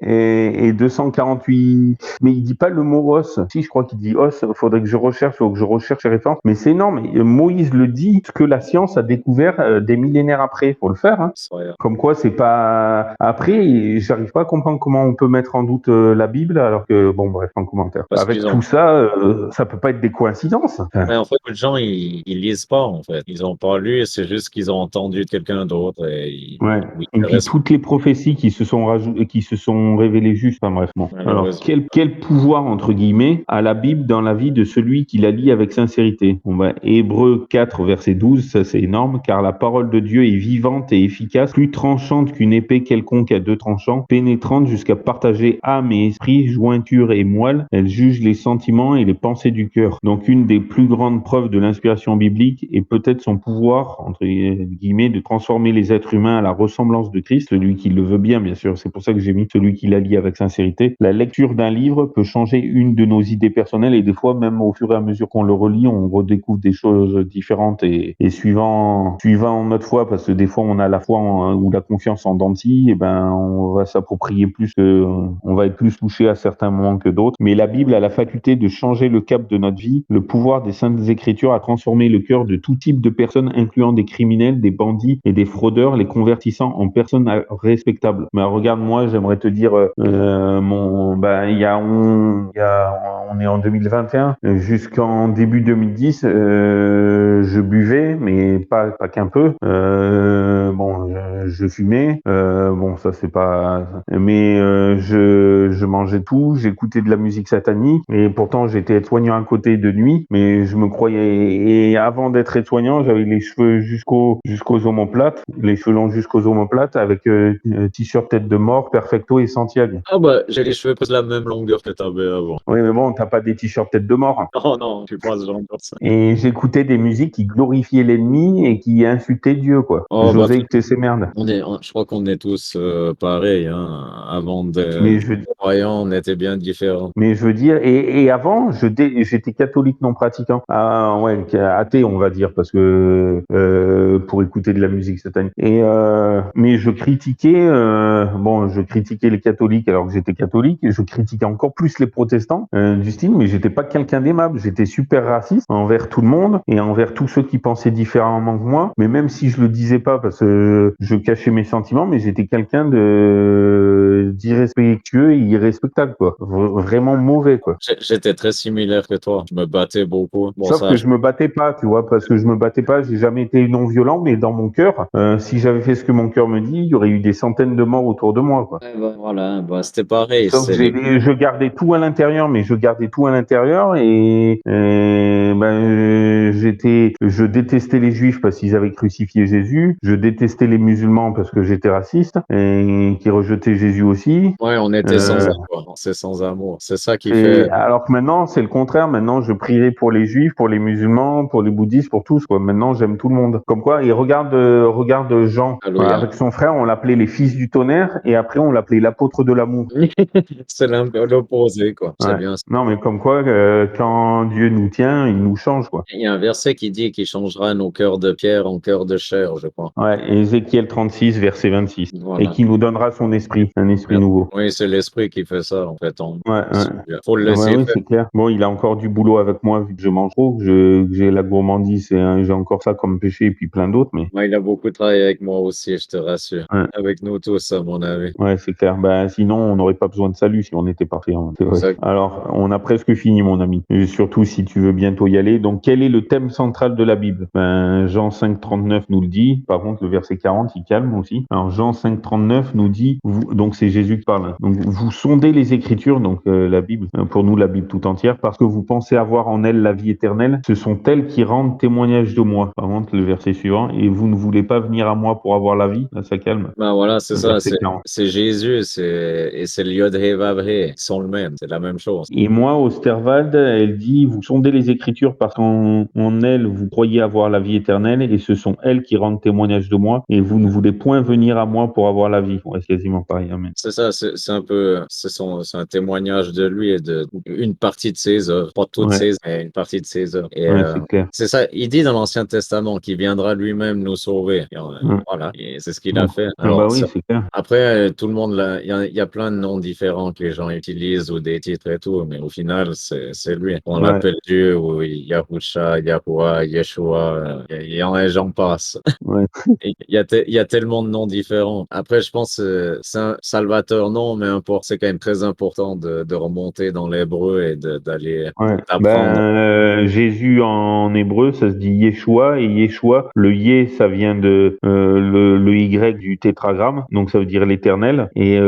Speaker 1: et 248. Mais il dit pas le mot os. Si, je crois qu'il dit os. Faudrait que je recherche, faut que je recherche les références. Mais c'est énorme. Moïse le dit, ce que la science a découvert des millénaires après. Faut le faire, hein. Comme quoi, c'est pas après. J'arrive pas à comprendre comment on peut mettre en doute la Bible, alors que bon, bref, en commentaire.
Speaker 2: Parce
Speaker 1: Avec
Speaker 2: qu'ils ont
Speaker 1: tout ça, ça peut pas être des coïncidences. Enfin,
Speaker 2: Ouais, en fait, les gens, ils lisent pas, en fait. Ils ont pas lu, c'est juste qu'ils ont entendu de quelqu'un d'autre et
Speaker 1: ouais.
Speaker 2: oui,
Speaker 1: Et
Speaker 2: ils
Speaker 1: puis
Speaker 2: restent,
Speaker 1: toutes les prophéties qui se sont qui se sont révélées justes. Enfin bref. Bon. Alors
Speaker 2: malheureusement.
Speaker 1: quel pouvoir entre guillemets a la Bible dans la vie de celui qui la lit avec sincérité? Bon ben Hébreux 4 verset 12, ça c'est énorme, car la parole de Dieu est vivante et efficace, plus tranchante qu'une épée quelconque à deux tranchants, pénétrante jusqu'à partager âme et esprit, jointure et moelle. Elle juge les sentiments et les pensées du cœur. Donc une des plus grandes preuves de l'inspiration biblique est peut-être son pouvoir entre guillemets de transformer les êtres humains à la ressemblance de Christ, celui qui le veut bien sûr. C'est pour ça que j'ai mis celui qui la lit avec sincérité. La lecture d'un livre peut changer une de nos idées personnelles et des fois même au fur et à mesure qu'on le relit, on redécouvre des choses différentes et suivant notre foi, parce que des fois on a la foi ou la confiance en dents de scie, et ben on va s'approprier plus, on va être plus touché à certains moments que d'autres. Mais la Bible a la faculté de changer le cap de notre vie. Le pouvoir des Saintes Écritures a transformé le cœur de tout type de personnes, incluant des criminels, des bandits et des fraudeurs, les convertissant en personnes respectables. Mais regarde, moi, j'aimerais te dire, on est en 2021, jusqu'en début 2010, je buvais, mais pas qu'un peu. Je fumais. Bon, ça c'est pas. Mais je mangeais tout. J'écoutais de la musique satanique. Et pourtant, j'étais aide-soignant à côté de nuit. Mais je me croyais. Et avant d'être aide-soignant, j'avais les cheveux jusqu'aux omoplates, les cheveux longs jusqu'aux omoplates, avec t-shirt tête de mort, perfecto et Santiago.
Speaker 2: Ah bah, j'ai les cheveux presque la même longueur que t'avais avant.
Speaker 1: Oui, mais bon, t'as pas des t-shirts tête de mort.
Speaker 2: Oh non, tu penses genre comme ça.
Speaker 1: Et j'écoutais des musiques qui glorifiaient l'ennemi et qui insultaient Dieu, quoi.
Speaker 2: Oh bah,
Speaker 1: J'osais écouter ces merdes.
Speaker 2: je crois qu'on est tous pareils, hein. Avant
Speaker 1: Mais
Speaker 2: de
Speaker 1: je
Speaker 2: croyants, on était bien différents.
Speaker 1: Mais je veux dire, et avant, j'étais catholique non pratiquant. Ah ouais, athée, on va dire, parce que pour écouter de la musique satanique. Mais je critiquais les catholiques alors que j'étais catholique, et je critiquais encore plus les protestants du style, mais j'étais pas quelqu'un d'aimable. J'étais super raciste envers tout le monde et envers tous ceux qui pensaient différemment que moi. Mais même si je le disais pas, parce que je cachais mes sentiments, mais j'étais quelqu'un d'irrespectueux et irrespectable, quoi. Vraiment mauvais, quoi.
Speaker 2: J'étais très similaire que toi. Je me battais beaucoup. Bon,
Speaker 1: Sauf
Speaker 2: ça,
Speaker 1: que je me battais pas, tu vois, parce que je me battais pas, j'ai jamais été non violent, mais dans mon cœur, si j'avais fait ce que mon cœur me dit, il y aurait eu des centaines de morts autour de moi, quoi.
Speaker 2: ouais, bah, voilà, bah, c'était pareil.
Speaker 1: Sauf que je gardais tout à l'intérieur, mais je gardais tout à l'intérieur et je détestais les juifs parce qu'ils avaient crucifié Jésus, je détestais les musulmans parce que j'étais raciste et qui rejetaient Jésus aussi.
Speaker 2: Ouais, on était sans
Speaker 1: Euh,
Speaker 2: amour. C'est sans amour. C'est ça qui fait.
Speaker 1: et alors que maintenant, c'est le contraire. Maintenant, je prierai pour les juifs, pour les musulmans, pour les bouddhistes, pour tous, quoi. Maintenant, j'aime tout le monde. Comme quoi, et regarde Jean.
Speaker 2: Alléluia.
Speaker 1: Avec son frère, on l'appelait les fils du tonnerre et après, on l'appelait l'apôtre de l'amour.
Speaker 2: C'est l'opposé, quoi. C'est
Speaker 1: Ouais.
Speaker 2: bien ça.
Speaker 1: Non, mais comme quoi, quand Dieu nous tient, il nous change, quoi.
Speaker 2: Il y a un verset qui dit qu'il changera nos cœurs de pierre en cœurs de chair, je crois.
Speaker 1: Ouais, Ézéchiel 36, verset 26. Et
Speaker 2: Voilà.
Speaker 1: qui nous donnera son esprit, un esprit nouveau.
Speaker 2: Oui, c'est l'esprit qui fait ça, en fait.
Speaker 1: Ouais, ouais.
Speaker 2: Faut le
Speaker 1: Ah bah
Speaker 2: laisser
Speaker 1: oui,
Speaker 2: faire.
Speaker 1: c'est clair. Bon, il a encore du boulot avec moi vu que je mange trop, que j'ai la gourmandise, j'ai encore ça comme péché et puis plein d'autres, mais
Speaker 2: Ouais, il a beaucoup travaillé avec moi aussi, je te rassure.
Speaker 1: ouais,
Speaker 2: Avec nous tous, à mon avis.
Speaker 1: ouais, c'est clair. Ben, sinon, on n'aurait pas besoin de salut si on était parfait, hein. C'est vrai.
Speaker 2: Exact.
Speaker 1: Alors, on a presque fini, mon ami. Et surtout si tu veux bientôt y aller. Donc, quel est le thème central de la Bible? Ben, Jean 5,39 nous le dit. Par contre, le verset 40, il calme aussi. Alors, Jean 5,39 nous dit, donc c'est Jésus qui parle, hein. Donc, vous sondez les Écritures, donc la Bible, pour nous la Bible tout entière, parce que vous pensez avoir en elle la vie éternelle. Ce sont elles qui rendent témoignage de moi. Par contre, le verset suivant, et vous ne voulez pas venir à moi pour avoir la vie. Là, ça calme.
Speaker 2: Ben voilà, c'est ça.
Speaker 1: Verset 40.
Speaker 2: C'est Jésus et c'est le Yod Hé Vav Hé. Ils sont le même. C'est la même chose.
Speaker 1: Et moi, au Stervad, elle dit, vous sondez les Écritures parce qu'en elles, vous croyez avoir la vie éternelle, et ce sont elles qui rendent témoignage de moi, et vous ne voulez point venir à moi pour avoir la vie. Ouais, c'est quasiment pareil. Amen.
Speaker 2: C'est ça, c'est un peu, c'est un témoignage de lui et de une partie de ses œuvres, pas toutes
Speaker 1: Ouais,
Speaker 2: ses, mais une partie de ses œuvres. Et
Speaker 1: ouais, c'est clair.
Speaker 2: c'est ça, il dit dans l'Ancien Testament qu'il viendra lui-même nous sauver. Et,
Speaker 1: Ouais.
Speaker 2: voilà, et c'est ce qu'il a
Speaker 1: Bon.
Speaker 2: fait.
Speaker 1: Ah bah
Speaker 2: Alors
Speaker 1: oui, c'est clair.
Speaker 2: après, tout le monde, là, il y a plein de noms différents que les gens utilisent ou des titres et tout, mais au final, c'est lui. On
Speaker 1: Ouais,
Speaker 2: l'appelle Dieu ou Yahusha, Yahuwah, Yeshua, j'en passe.
Speaker 1: ouais.
Speaker 2: Il y a tellement de noms différents. Après, je pense Salvateur, non, mais c'est quand même très important de remonter dans l'hébreu et d'aller
Speaker 1: Ouais.
Speaker 2: d'apprendre.
Speaker 1: Ben, Jésus en hébreu, ça se dit Yeshua, et Yeshua, le Yé, ça vient de le Y du tétragramme, donc ça veut dire l'éternel, et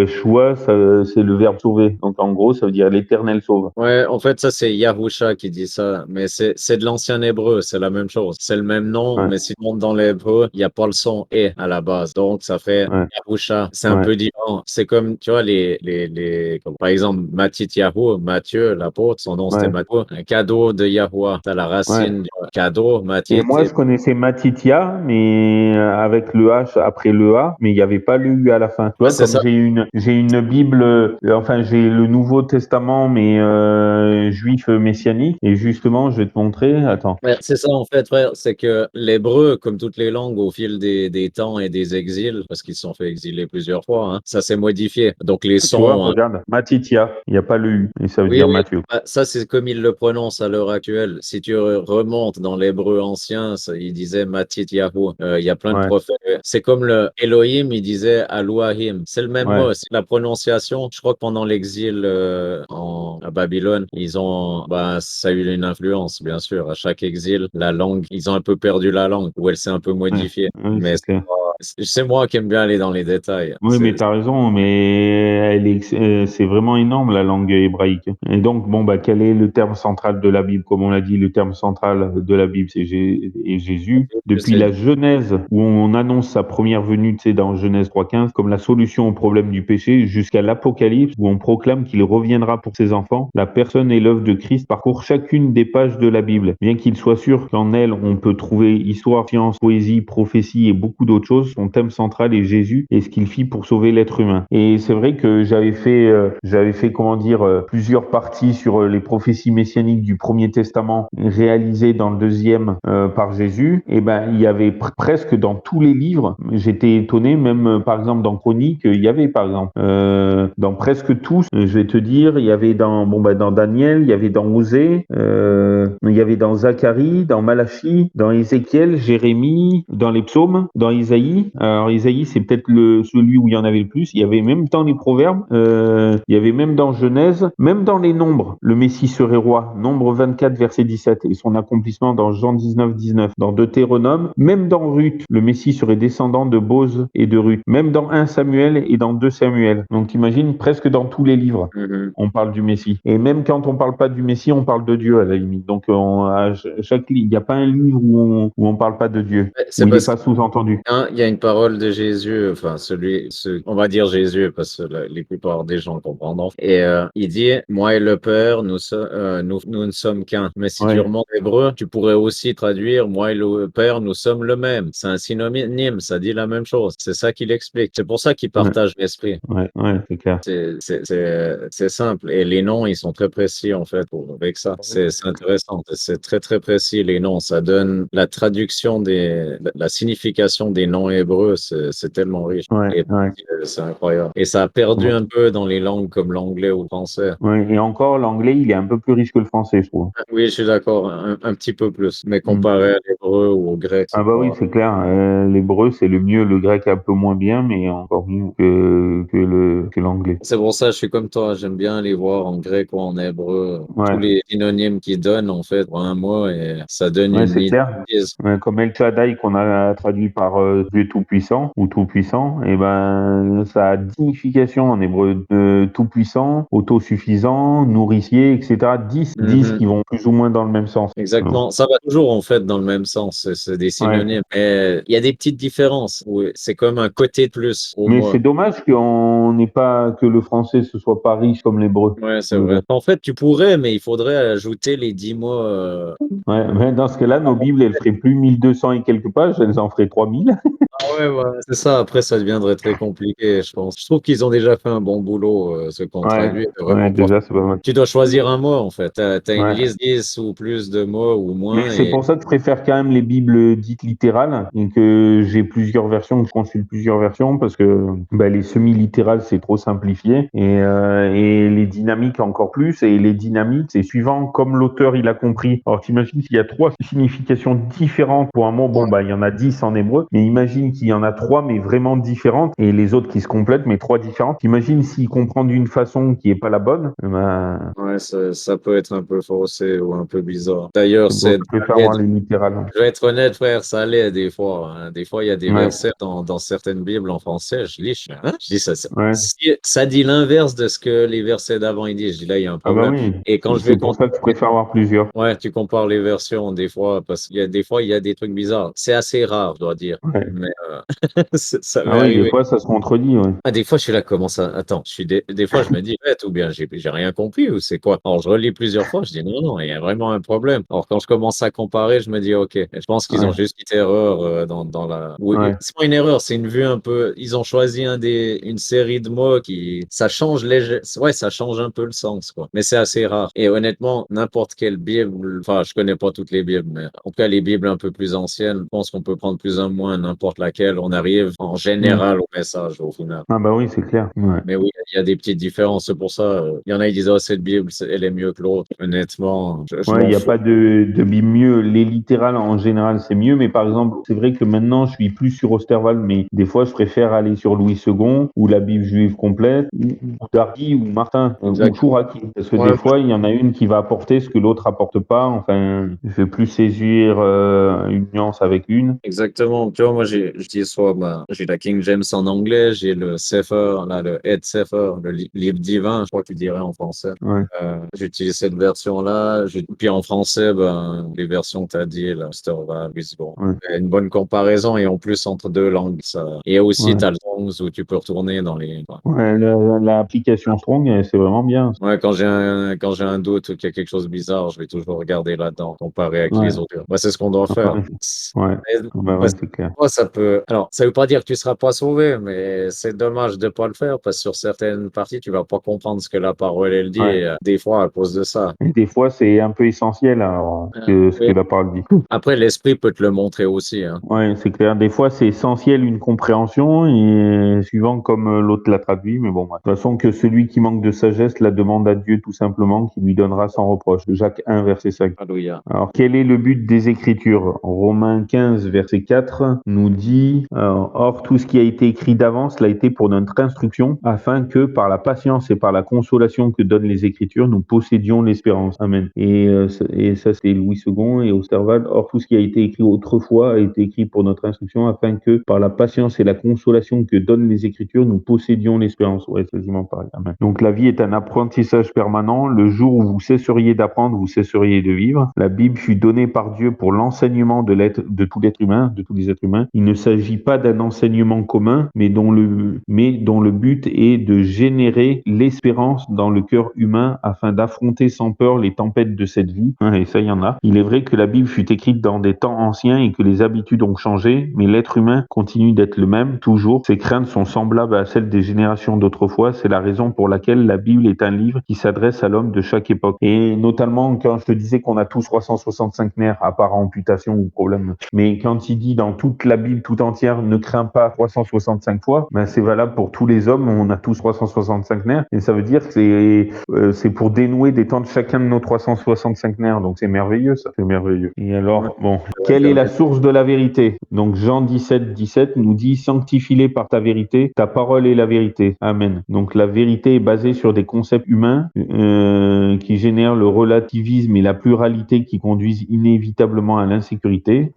Speaker 1: Shua, c'est le verbe sauver. Donc en gros, ça veut dire l'éternel sauve.
Speaker 2: Ouais, en fait, ça, c'est Yahusha qui dit ça, mais c'est de l'ancien hébreu, c'est la même chose. C'est le même nom,
Speaker 1: Ouais,
Speaker 2: mais si tu montes dans l'hébreu, il n'y a pas le son et à la base. Donc, ça fait
Speaker 1: ouais,
Speaker 2: Yahusha. C'est un
Speaker 1: ouais,
Speaker 2: peu différent. C'est comme, tu vois, comme, par exemple, Matthieu, Matthieu, l'apôtre, son nom c'était
Speaker 1: ouais,
Speaker 2: Matthieu, un cadeau de Yahuwah. T'as la
Speaker 1: ouais.
Speaker 2: racine du cadeau,
Speaker 1: Et
Speaker 2: Matthieu,
Speaker 1: moi, je connaissais Matitia, mais avec le H après le A, mais il n'y avait pas le U à la fin. Tu
Speaker 2: ouais,
Speaker 1: vois,
Speaker 2: c'est
Speaker 1: comme
Speaker 2: ça.
Speaker 1: j'ai une Bible, enfin j'ai le Nouveau Testament, mais juif messianique. Et justement, je vais te montrer. Attends.
Speaker 2: Ouais, c'est ça, en fait, frère. C'est que l'hébreu, comme toutes les langues, au fil des temps et des exils, parce qu'ils se sont fait exiler plusieurs fois, hein, ça s'est modifié. Donc, les
Speaker 1: Tu vois,
Speaker 2: sons,
Speaker 1: regarde, Matitia, il n'y a pas le U, et ça veut
Speaker 2: oui,
Speaker 1: dire
Speaker 2: oui,
Speaker 1: Matthieu.
Speaker 2: bah, ça c'est comme il le prononce à l'heure actuelle. Si tu remontes dans l'hébreu ancien, il disait Matit Yahu. Il y a plein de
Speaker 1: Ouais,
Speaker 2: prophètes. C'est comme le Elohim, il disait Elohim. C'est le même
Speaker 1: ouais,
Speaker 2: mot. C'est la prononciation. Je crois que pendant l'exil à Babylone, bah, ça a eu une influence, bien sûr. À chaque exil, la langue, ils ont un peu perdu la langue, ou elle s'est un peu
Speaker 1: ouais,
Speaker 2: modifiée.
Speaker 1: ouais,
Speaker 2: Mais
Speaker 1: c'est clair.
Speaker 2: c'est moi qui aime bien aller dans les détails.
Speaker 1: Oui, mais t'as raison, mais c'est vraiment énorme la langue hébraïque. Et donc, bon, bah, quel est le terme central de la Bible? Comme on l'a dit, le terme central de la Bible, c'est Jésus. Depuis
Speaker 2: C'est
Speaker 1: la Genèse, où on annonce sa première venue, tu sais, dans Genèse 3,15, comme la solution au problème du péché, jusqu'à l'Apocalypse, où on proclame qu'il reviendra pour ses enfants, la personne et l'œuvre de Christ parcourent chacune des pages de la Bible. Bien qu'il soit sûr qu'en elle, on peut trouver histoire, science, poésie, prophétie et beaucoup d'autres choses, son thème central est Jésus et ce qu'il fit pour sauver l'être humain. Et c'est vrai que j'avais fait, comment dire, plusieurs parties sur les prophéties messianiques du Premier Testament réalisées dans le deuxième par Jésus. Et ben, il y avait presque dans tous les livres. J'étais étonné, même par exemple dans Chronique, il y avait par exemple dans presque tous. Je vais te dire, il y avait dans Daniel, il y avait dans Osée, il y avait dans Zacharie, dans Malachie, dans Ézéchiel, Jérémie, dans les psaumes, dans Isaïe. Isaïe. Alors Isaïe, c'est peut-être celui où il y en avait le plus. Il y avait même dans les Proverbes, il y avait même dans Genèse, même dans les Nombres, le Messie serait roi. Nombre 24, verset 17, et son accomplissement dans Jean 19, 19. Dans Deutéronome, même dans Ruth, le Messie serait descendant de Boz et de Ruth. Même dans 1 Samuel et dans 2 Samuel. Donc t'imagines, presque dans tous les livres, on parle du Messie. Et même quand on parle pas du Messie, on parle de Dieu à la limite. Donc à chaque livre, il n'y a pas un livre où on parle pas de Dieu,
Speaker 2: C'est
Speaker 1: où il n'est
Speaker 2: parce
Speaker 1: pas sous-entendu.
Speaker 2: il y a une parole de Jésus, enfin on va dire Jésus parce que les plupart des gens comprendront. Et il dit, moi et le Père, nous ne sommes qu'un. Mais si tu
Speaker 1: Ouais,
Speaker 2: remontes l'hébreu, tu pourrais aussi traduire, moi et le Père, nous sommes le même. C'est un synonyme, ça dit la même chose. C'est ça qu'il explique. C'est pour ça qu'il
Speaker 1: ouais,
Speaker 2: partage l'esprit.
Speaker 1: ouais, c'est clair.
Speaker 2: C'est simple. Et les noms, ils sont très précis, en fait, avec ça. C'est intéressant. C'est très, très précis, les noms. Ça donne la traduction la signification des noms hébreux. C'est tellement riche.
Speaker 1: Ouais,
Speaker 2: Et
Speaker 1: ouais.
Speaker 2: c'est incroyable. Et ça a perdu
Speaker 1: Ouais.
Speaker 2: un peu dans les langues comme l'anglais ou le français.
Speaker 1: Ouais. Et encore, l'anglais, il est un peu plus riche que le français, je trouve.
Speaker 2: Oui, je suis d'accord. Un petit peu plus. Mais
Speaker 1: Mm.
Speaker 2: comparé à l'hébreu ou au grec,
Speaker 1: Ah
Speaker 2: c'est
Speaker 1: bah oui,
Speaker 2: pas.
Speaker 1: c'est clair. L'hébreu, c'est le mieux, le grec un peu moins bien, mais encore mieux que l'anglais.
Speaker 2: C'est pour ça, je suis comme toi, j'aime bien les voir en grec ou en hébreu, tous
Speaker 1: Ouais,
Speaker 2: les synonymes qu'ils donnent en fait pour un mot et ça donne
Speaker 1: ouais,
Speaker 2: une
Speaker 1: c'est
Speaker 2: idée.
Speaker 1: clair. Ouais, comme El Shaddai qu'on a traduit par Dieu tout-puissant ou tout-puissant, et ben ça a 10 significations en hébreu de tout-puissant, autosuffisant, nourricier, etc. 10
Speaker 2: Mhm.
Speaker 1: qui vont plus ou moins dans le même sens.
Speaker 2: Exactement, ça va toujours en fait dans le même sens, c'est des
Speaker 1: Ouais.
Speaker 2: synonymes, mais il y a des petites différences. Oui, c'est comme un côté de plus au
Speaker 1: Mais
Speaker 2: mot.
Speaker 1: c'est dommage qu'on n'ait pas que le français ce soit pas riche comme l'hébreu.
Speaker 2: Ouais, c'est
Speaker 1: Mais
Speaker 2: vrai.
Speaker 1: bon.
Speaker 2: En fait, tu pourrais, mais il faudrait ajouter les 10 mots.
Speaker 1: Ouais, mais dans ce cas-là, nos Bibles, elles feraient plus 1200 et quelques pages, elles en feraient 3000.
Speaker 2: Ah ouais, ouais, c'est ça. Après, ça deviendrait très compliqué, je pense. Je trouve qu'ils ont déjà fait un bon boulot, ceux qu'on
Speaker 1: Ouais,
Speaker 2: traduit.
Speaker 1: ouais,
Speaker 2: Vraiment pas.
Speaker 1: déjà, c'est pas mal.
Speaker 2: Tu dois choisir un mot, en fait. T'as une
Speaker 1: Ouais.
Speaker 2: liste 10 ou plus de mots ou
Speaker 1: Mais
Speaker 2: moins
Speaker 1: c'est
Speaker 2: et
Speaker 1: pour ça que je préfère quand même les Bibles dites littérales et que j'ai plusieurs versions, que je consulte plusieurs versions parce que bah, les semi-littérales, c'est trop simplifié et les dynamiques encore plus. Et les dynamiques, c'est suivant comme l'auteur il a compris. Alors t'imagines s'il y a 3 significations différentes pour un mot, bon bah il y en a 10 en hébreu, mais imagine qu'il y en a 3 mais vraiment différentes et les autres qui se complètent mais 3 différentes. Imagine s'il comprend d'une façon qui est pas la bonne, ben,
Speaker 2: ouais, ça peut être un peu faussé ou un peu bizarre. D'ailleurs,
Speaker 1: c'est pour ça
Speaker 2: c'est
Speaker 1: que je préfère voir les littérales.
Speaker 2: je vais être honnête, frère, ça l'est des fois, hein. Des fois, il y a des
Speaker 1: Ouais,
Speaker 2: versets dans certaines Bibles en français. Je lis, je fais, hein? Je dis
Speaker 1: ouais.
Speaker 2: ça dit l'inverse de ce que les versets d'avant ils disent. Je dis là, il y a un
Speaker 1: Ah bah
Speaker 2: problème.
Speaker 1: oui,
Speaker 2: Et quand je
Speaker 1: c'est
Speaker 2: vais
Speaker 1: pour ça que je préfère avoir plusieurs.
Speaker 2: ouais, tu compares les versions des fois, parce qu'il y a des fois, il y a des trucs bizarres. C'est assez rare, je dois dire.
Speaker 1: Ouais.
Speaker 2: Mais ça m'est
Speaker 1: Ah oui, des
Speaker 2: arrivé.
Speaker 1: fois ça se contredit, ouais.
Speaker 2: Ah, des fois, je suis là, comment ça? Attends, des fois, je me dis, bête, ou bien j'ai rien compris, ou c'est quoi? Alors, je relis plusieurs fois, je dis, non, non, il y a vraiment un problème. Alors, quand je commence à comparer, je me dis, OK, je pense qu'ils ont
Speaker 1: Ouais,
Speaker 2: juste une erreur dans la. Oui,
Speaker 1: ouais.
Speaker 2: c'est pas une erreur, c'est une vue un peu. Ils ont choisi une série de mots ça change ouais, ça change un peu le sens, quoi. Mais c'est assez rare. Et honnêtement, n'importe quelle Bible, enfin, je connais pas toutes les Bibles, mais en tout cas, les Bibles un peu plus anciennes, je pense qu'on peut prendre plus ou moins n'importe laquelle. On arrive en
Speaker 1: Hmm.
Speaker 2: général au message, au final.
Speaker 1: Ah bah oui, c'est clair. Ouais.
Speaker 2: Mais oui, il y a des petites différences. C'est pour ça, il y en a qui disent, oh, cette Bible, elle est mieux que l'autre. Honnêtement, je
Speaker 1: Ouais, il
Speaker 2: m'en
Speaker 1: n'y a
Speaker 2: fous.
Speaker 1: pas de Bible mieux. Les littérales, en général, c'est mieux. Mais par exemple, c'est vrai que maintenant, je suis plus sur Osterwald, mais des fois, je préfère aller sur Louis II ou la Bible juive complète, ou Darby, ou Martin, ou
Speaker 2: Exactement.
Speaker 1: Chouraki. Parce que des
Speaker 2: Ouais,
Speaker 1: fois, il y en a une qui va apporter ce que l'autre apporte pas. Enfin, je vais plus saisir une nuance avec une.
Speaker 2: exactement. Tu vois, moi, je dis soit, j'ai la King James en anglais, j'ai le Sefer, là, le Head Sefer, livre divin, je crois qu'il dirait en français.
Speaker 1: Ouais,
Speaker 2: J'utilise cette version-là. Puis en français, les versions que tu as dit, là, Sterval, Wisborne.
Speaker 1: ouais,
Speaker 2: Une bonne comparaison et en plus entre deux langues, ça. Et aussi, tu
Speaker 1: ouais.
Speaker 2: as le Tongs où tu peux retourner dans les.
Speaker 1: Ouais, l'application Strong, c'est vraiment bien.
Speaker 2: Ouais, quand j'ai un doute ou qu'il y a quelque chose de bizarre, je vais toujours regarder là-dedans, comparer avec
Speaker 1: Ouais,
Speaker 2: les autres. Moi, c'est ce qu'on doit faire.
Speaker 1: ouais, ouais,
Speaker 2: Mais,
Speaker 1: bah ouais,
Speaker 2: parce que
Speaker 1: c'est clair.
Speaker 2: moi, ça peut. Alors, ça veut pas dire que tu seras pas sauvé, mais c'est dommage de pas le faire parce que sur certaines parties, tu vas pas comprendre ce que la parole elle dit. Et,
Speaker 1: Ouais.
Speaker 2: des fois, à cause de ça.
Speaker 1: Et des fois, c'est un peu essentiel, alors, ce que
Speaker 2: Oui.
Speaker 1: la parole dit.
Speaker 2: Après, l'esprit peut te le montrer aussi, hein.
Speaker 1: Ouais, c'est clair. Des fois, c'est essentiel une compréhension et suivant comme l'autre l'a traduit. Mais bon, ouais. De toute façon, que celui qui manque de sagesse la demande à Dieu tout simplement, qui lui donnera sans reproche. Jacques 1, verset 5.
Speaker 2: Alléluia.
Speaker 1: Alors, quel est le but des Écritures? Romains 15, verset 4 nous dit or tout ce qui a été écrit d'avance l'a été pour notre instruction, afin que par la patience et par la consolation que donnent les Écritures, nous possédions l'espérance. Amen. Et ça c'est Louis II et Osterwald. Or tout ce qui a été écrit autrefois a été écrit pour notre instruction, afin que par la patience et la consolation que donnent les Écritures, nous possédions l'espérance. Ouais, c'est quasiment pareil. Amen. Donc la vie est un apprentissage permanent. Le jour où vous cesseriez d'apprendre, vous cesseriez de vivre. La Bible fut donnée par Dieu pour l'enseignement de tout l'être humain, de tous les êtres humains. Il ne s'agit pas d'un enseignement commun, mais dont le but est de générer l'espérance dans le cœur humain afin d'affronter sans peur les tempêtes de cette vie. Et ça, il y en a. Il est vrai que la Bible fut écrite dans des temps anciens et que les habitudes ont changé, mais l'être humain continue d'être le même, toujours. Ses craintes sont semblables à celles des générations d'autrefois. C'est la raison pour laquelle la Bible est un livre qui s'adresse à l'homme de chaque époque. Et notamment, quand je te disais qu'on a tous 365 nerfs, à part amputation ou problème, mais quand il dit dans toute la Bible tout entière, ne crains pas 365 fois, ben c'est valable pour tous les hommes, on a tous 365 nerfs, et ça veut dire que c'est pour dénouer des temps de chacun de nos 365 nerfs, donc c'est merveilleux ça, c'est merveilleux. Et alors, bon, quelle est la source de la vérité? Donc Jean 17 nous dit, sanctifie-les par ta vérité, ta parole est la vérité. Amen. Donc la vérité est basée sur des concepts humains qui génèrent le relativisme et la pluralité qui conduisent inévitablement à l'insécurité.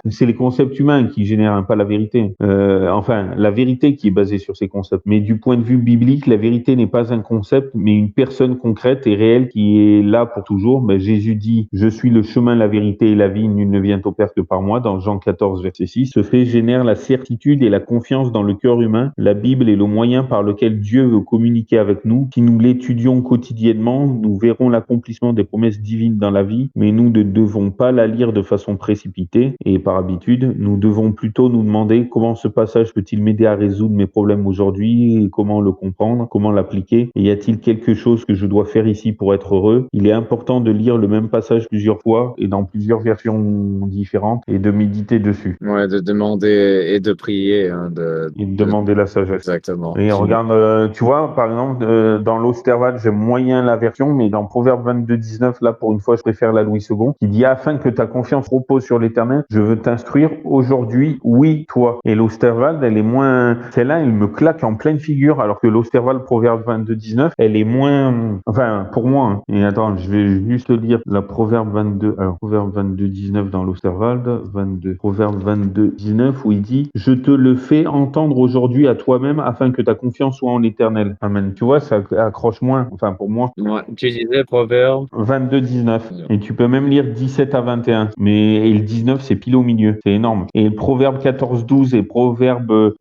Speaker 1: C'est les concepts humains qui génèrent, pas la vérité. Enfin, la vérité qui est basée sur ces concepts. Mais du point de vue biblique, la vérité n'est pas un concept, mais une personne concrète et réelle qui est là pour toujours. Ben, Jésus dit, je suis le chemin, la vérité et la vie, nul ne vient au Père que par moi, dans Jean 14, verset 6. Ce fait génère la certitude et la confiance dans le cœur humain. La Bible est le moyen par lequel Dieu veut communiquer avec nous. Si nous l'étudions quotidiennement, nous verrons l'accomplissement des promesses divines dans la vie, mais nous ne devons pas la lire de façon précipitée et par habitude. Nous devons plutôt nous demander comment ce passage peut-il m'aider à résoudre mes problèmes aujourd'hui, et comment le comprendre, comment l'appliquer, et y a-t-il quelque chose que je dois faire ici pour être heureux? Il est important de lire le même passage plusieurs fois et dans plusieurs versions différentes et de méditer dessus.
Speaker 2: Ouais, de demander et de prier, hein,
Speaker 1: Et de demander la sagesse.
Speaker 2: exactement.
Speaker 1: Et regarde, tu vois, par exemple, dans l'Osterwald, j'aime moyen la version, mais dans Proverbe 22, 19, là, pour une fois, je préfère la Louis II, qui dit, afin que ta confiance repose sur l'Éternel, je veux t'instruire aujourd'hui, oui, toi. Et l'Osterwald, elle est moins, celle-là, elle me claque en pleine figure, alors que l'Osterwald, Proverbe 22, 19, elle est moins, enfin, pour moi, hein. Et attends, je vais juste lire la Proverbe 22, alors, Proverbe 22, 19 dans l'Osterwald, 22, Proverbe 22, 19, où il dit, je te le fais entendre aujourd'hui à toi-même afin que ta confiance soit en l'Éternel. Amen. Tu vois, ça accroche moins, enfin, pour moi.
Speaker 2: Ouais, tu disais Proverbe
Speaker 1: 22, 19. Et tu peux même lire 17 à 21. Mais et le 19, c'est pile au milieu. C'est énorme. Et le Proverbe 14, 12 et Proverbe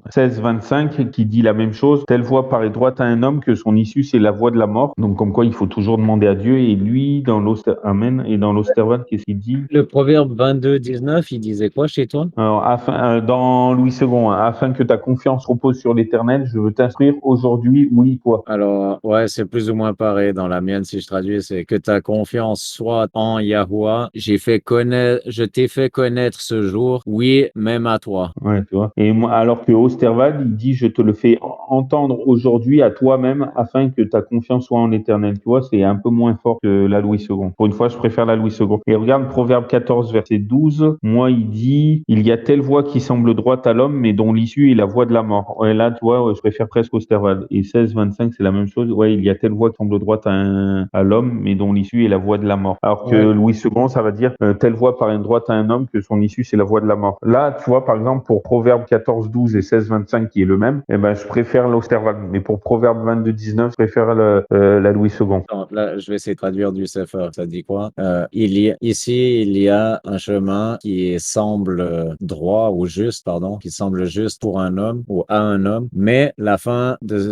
Speaker 1: 16, 25 qui dit la même chose. Telle voie paraît droite à un homme que son issue, c'est la voie de la mort. Donc, comme quoi, il faut toujours demander à Dieu. Et lui, dans Amen. Et dans l'Osterwald, qu'est-ce qu'il dit?
Speaker 2: Le Proverbe 22, 19, il disait quoi chez toi?
Speaker 1: Alors, dans Louis II, hein, afin que ta confiance repose sur l'Éternel, je veux t'instruire aujourd'hui, oui, quoi.
Speaker 2: Alors, ouais, c'est plus ou moins pareil dans la mienne, si je traduis, c'est que ta confiance soit en Yahuwah. Je t'ai fait connaître ce jour, oui, même à toi.
Speaker 1: Ouais, tu vois. Et moi, alors que Osterwald, il dit, je te le fais entendre aujourd'hui à toi-même afin que ta confiance soit en l'Éternel. Tu vois, c'est un peu moins fort que la Louis II. Pour une fois, je préfère la Louis II. Et regarde Proverbe 14, verset 12. Moi, il dit, il y a telle voie qui semble droite à l'homme, mais dont l'issue est la voie de la mort. Ouais, là, tu vois, ouais, je préfère presque Osterwald. Et 16, 25, c'est la même chose. Ouais, il y a telle voie qui semble droite à l'homme, mais dont l'issue est la voie de la mort. Alors que Louis II, ça va dire, telle voie paraît droite à un homme que son issue, c'est la voie de la mort. Là, tu vois, par exemple, pour Proverbe 14, 12 et 16, 25, qui est le même, eh ben, je préfère l'Osterwald. Mais pour Proverbe 22, 19, je préfère la Louis II.
Speaker 2: Attends, là, je vais essayer de traduire du Sefer. Ça dit quoi? Ici, il y a un chemin qui semble droit ou juste, pardon, qui semble juste pour un homme ou à un homme, mais la fin de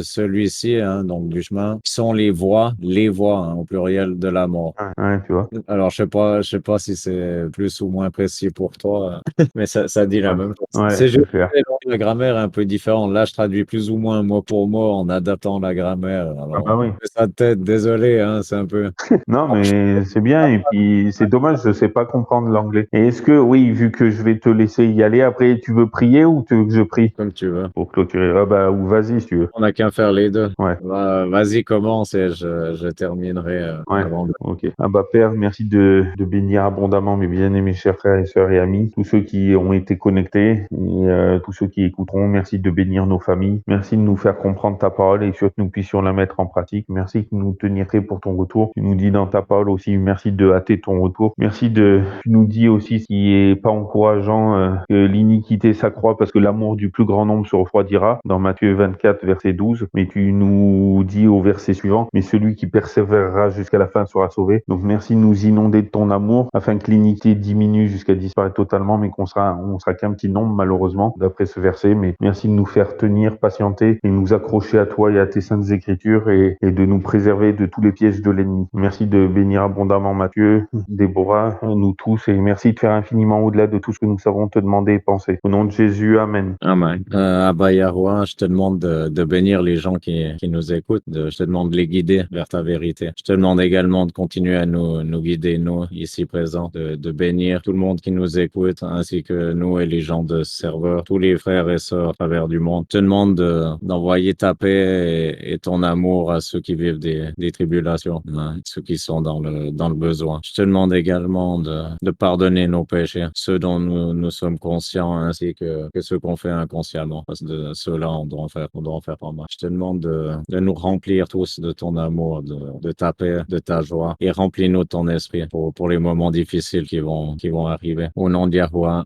Speaker 2: celui-ci, hein, donc du chemin, sont les voies, hein, au pluriel de la mort.
Speaker 1: Ouais, tu vois.
Speaker 2: Alors, je sais pas si c'est plus ou moins précis pour toi, mais ça dit la même
Speaker 1: Ouais,
Speaker 2: C'est
Speaker 1: c'est
Speaker 2: juste
Speaker 1: clair.
Speaker 2: que la grammaire est un peu différente. Là, je traduis plus ou moins mot pour mot en adaptant la grammaire.
Speaker 1: Ah
Speaker 2: Alors,
Speaker 1: bah oui.
Speaker 2: fais ça de tête, désolé, hein, c'est un peu.
Speaker 1: Non, mais c'est bien. Et puis, c'est dommage, je sais pas comprendre l'anglais. Et est-ce que, oui, vu que je vais te laisser y aller, après, tu veux prier ou tu veux que je prie
Speaker 2: Comme tu veux.
Speaker 1: pour clôturer? Ah bah, ou vas-y si tu veux.
Speaker 2: On n'a qu'à faire les deux.
Speaker 1: Ouais.
Speaker 2: Vas-y, commence et je terminerai
Speaker 1: Ouais,
Speaker 2: avant de...
Speaker 1: ok. Ah bah Père, merci de bénir abondamment mes bien-aimés chers frères et sœurs et amis, tous ceux qui ont été connectés et tous ceux qui écouteront. Merci de bénir nos familles. Merci de nous faire comprendre ta parole et surtout que nous puissions la mettre en pratique. Merci de nous tenir prêts pour ton retour. Tu nous dis dans ta parole aussi, merci de hâter ton retour. Merci tu nous dis aussi ce qui est pas encourageant, que l'iniquité s'accroît parce que l'amour du plus grand nombre se refroidira dans Matthieu 24 verset 12. Mais tu nous dis au verset suivant, mais celui qui persévérera jusqu'à la fin sera sauvé. Donc merci de nous inonder de ton amour afin que l'iniquité diminue jusqu'à disparaître totalement, mais on sera qu'un petit nombre malheureusement d'après ce verset. Mais merci de nous faire tenir, patienter et nous accrocher à toi et à tes saintes écritures et de nous préserver de tous les pièges de l'ennemi. Merci de bénir abondamment Mathieu, Déborah, nous tous et merci de faire infiniment au-delà de tout ce que nous savons te demander et penser. Au nom de Jésus, Amen.
Speaker 2: Amen. Abba Yahweh, je te demande de bénir les gens qui nous écoutent. Je te demande de les guider vers ta vérité. Je te demande également de continuer à nous guider, nous, ici présents, de bénir tout le monde qui nous écoute, ainsi que nous et les gens de ce serveur, tous les frères et sœurs à travers du monde. Je te demande d'envoyer ta paix et ton amour à ceux qui vivent des tribulations, hein, ceux qui sont dans le besoin. Je te demande également de pardonner nos péchés, ceux dont nous sommes conscients, ainsi que ceux qu'on fait inconsciemment. Parce que de ceux-là, on doit en faire pas mal. Je te demande de nous remplir tous de ton amour, de ta paix, de ta joie, et remplis-nous de ton esprit pour les moments difficiles qui vont arriver. Au nom de Yahweh, Amen.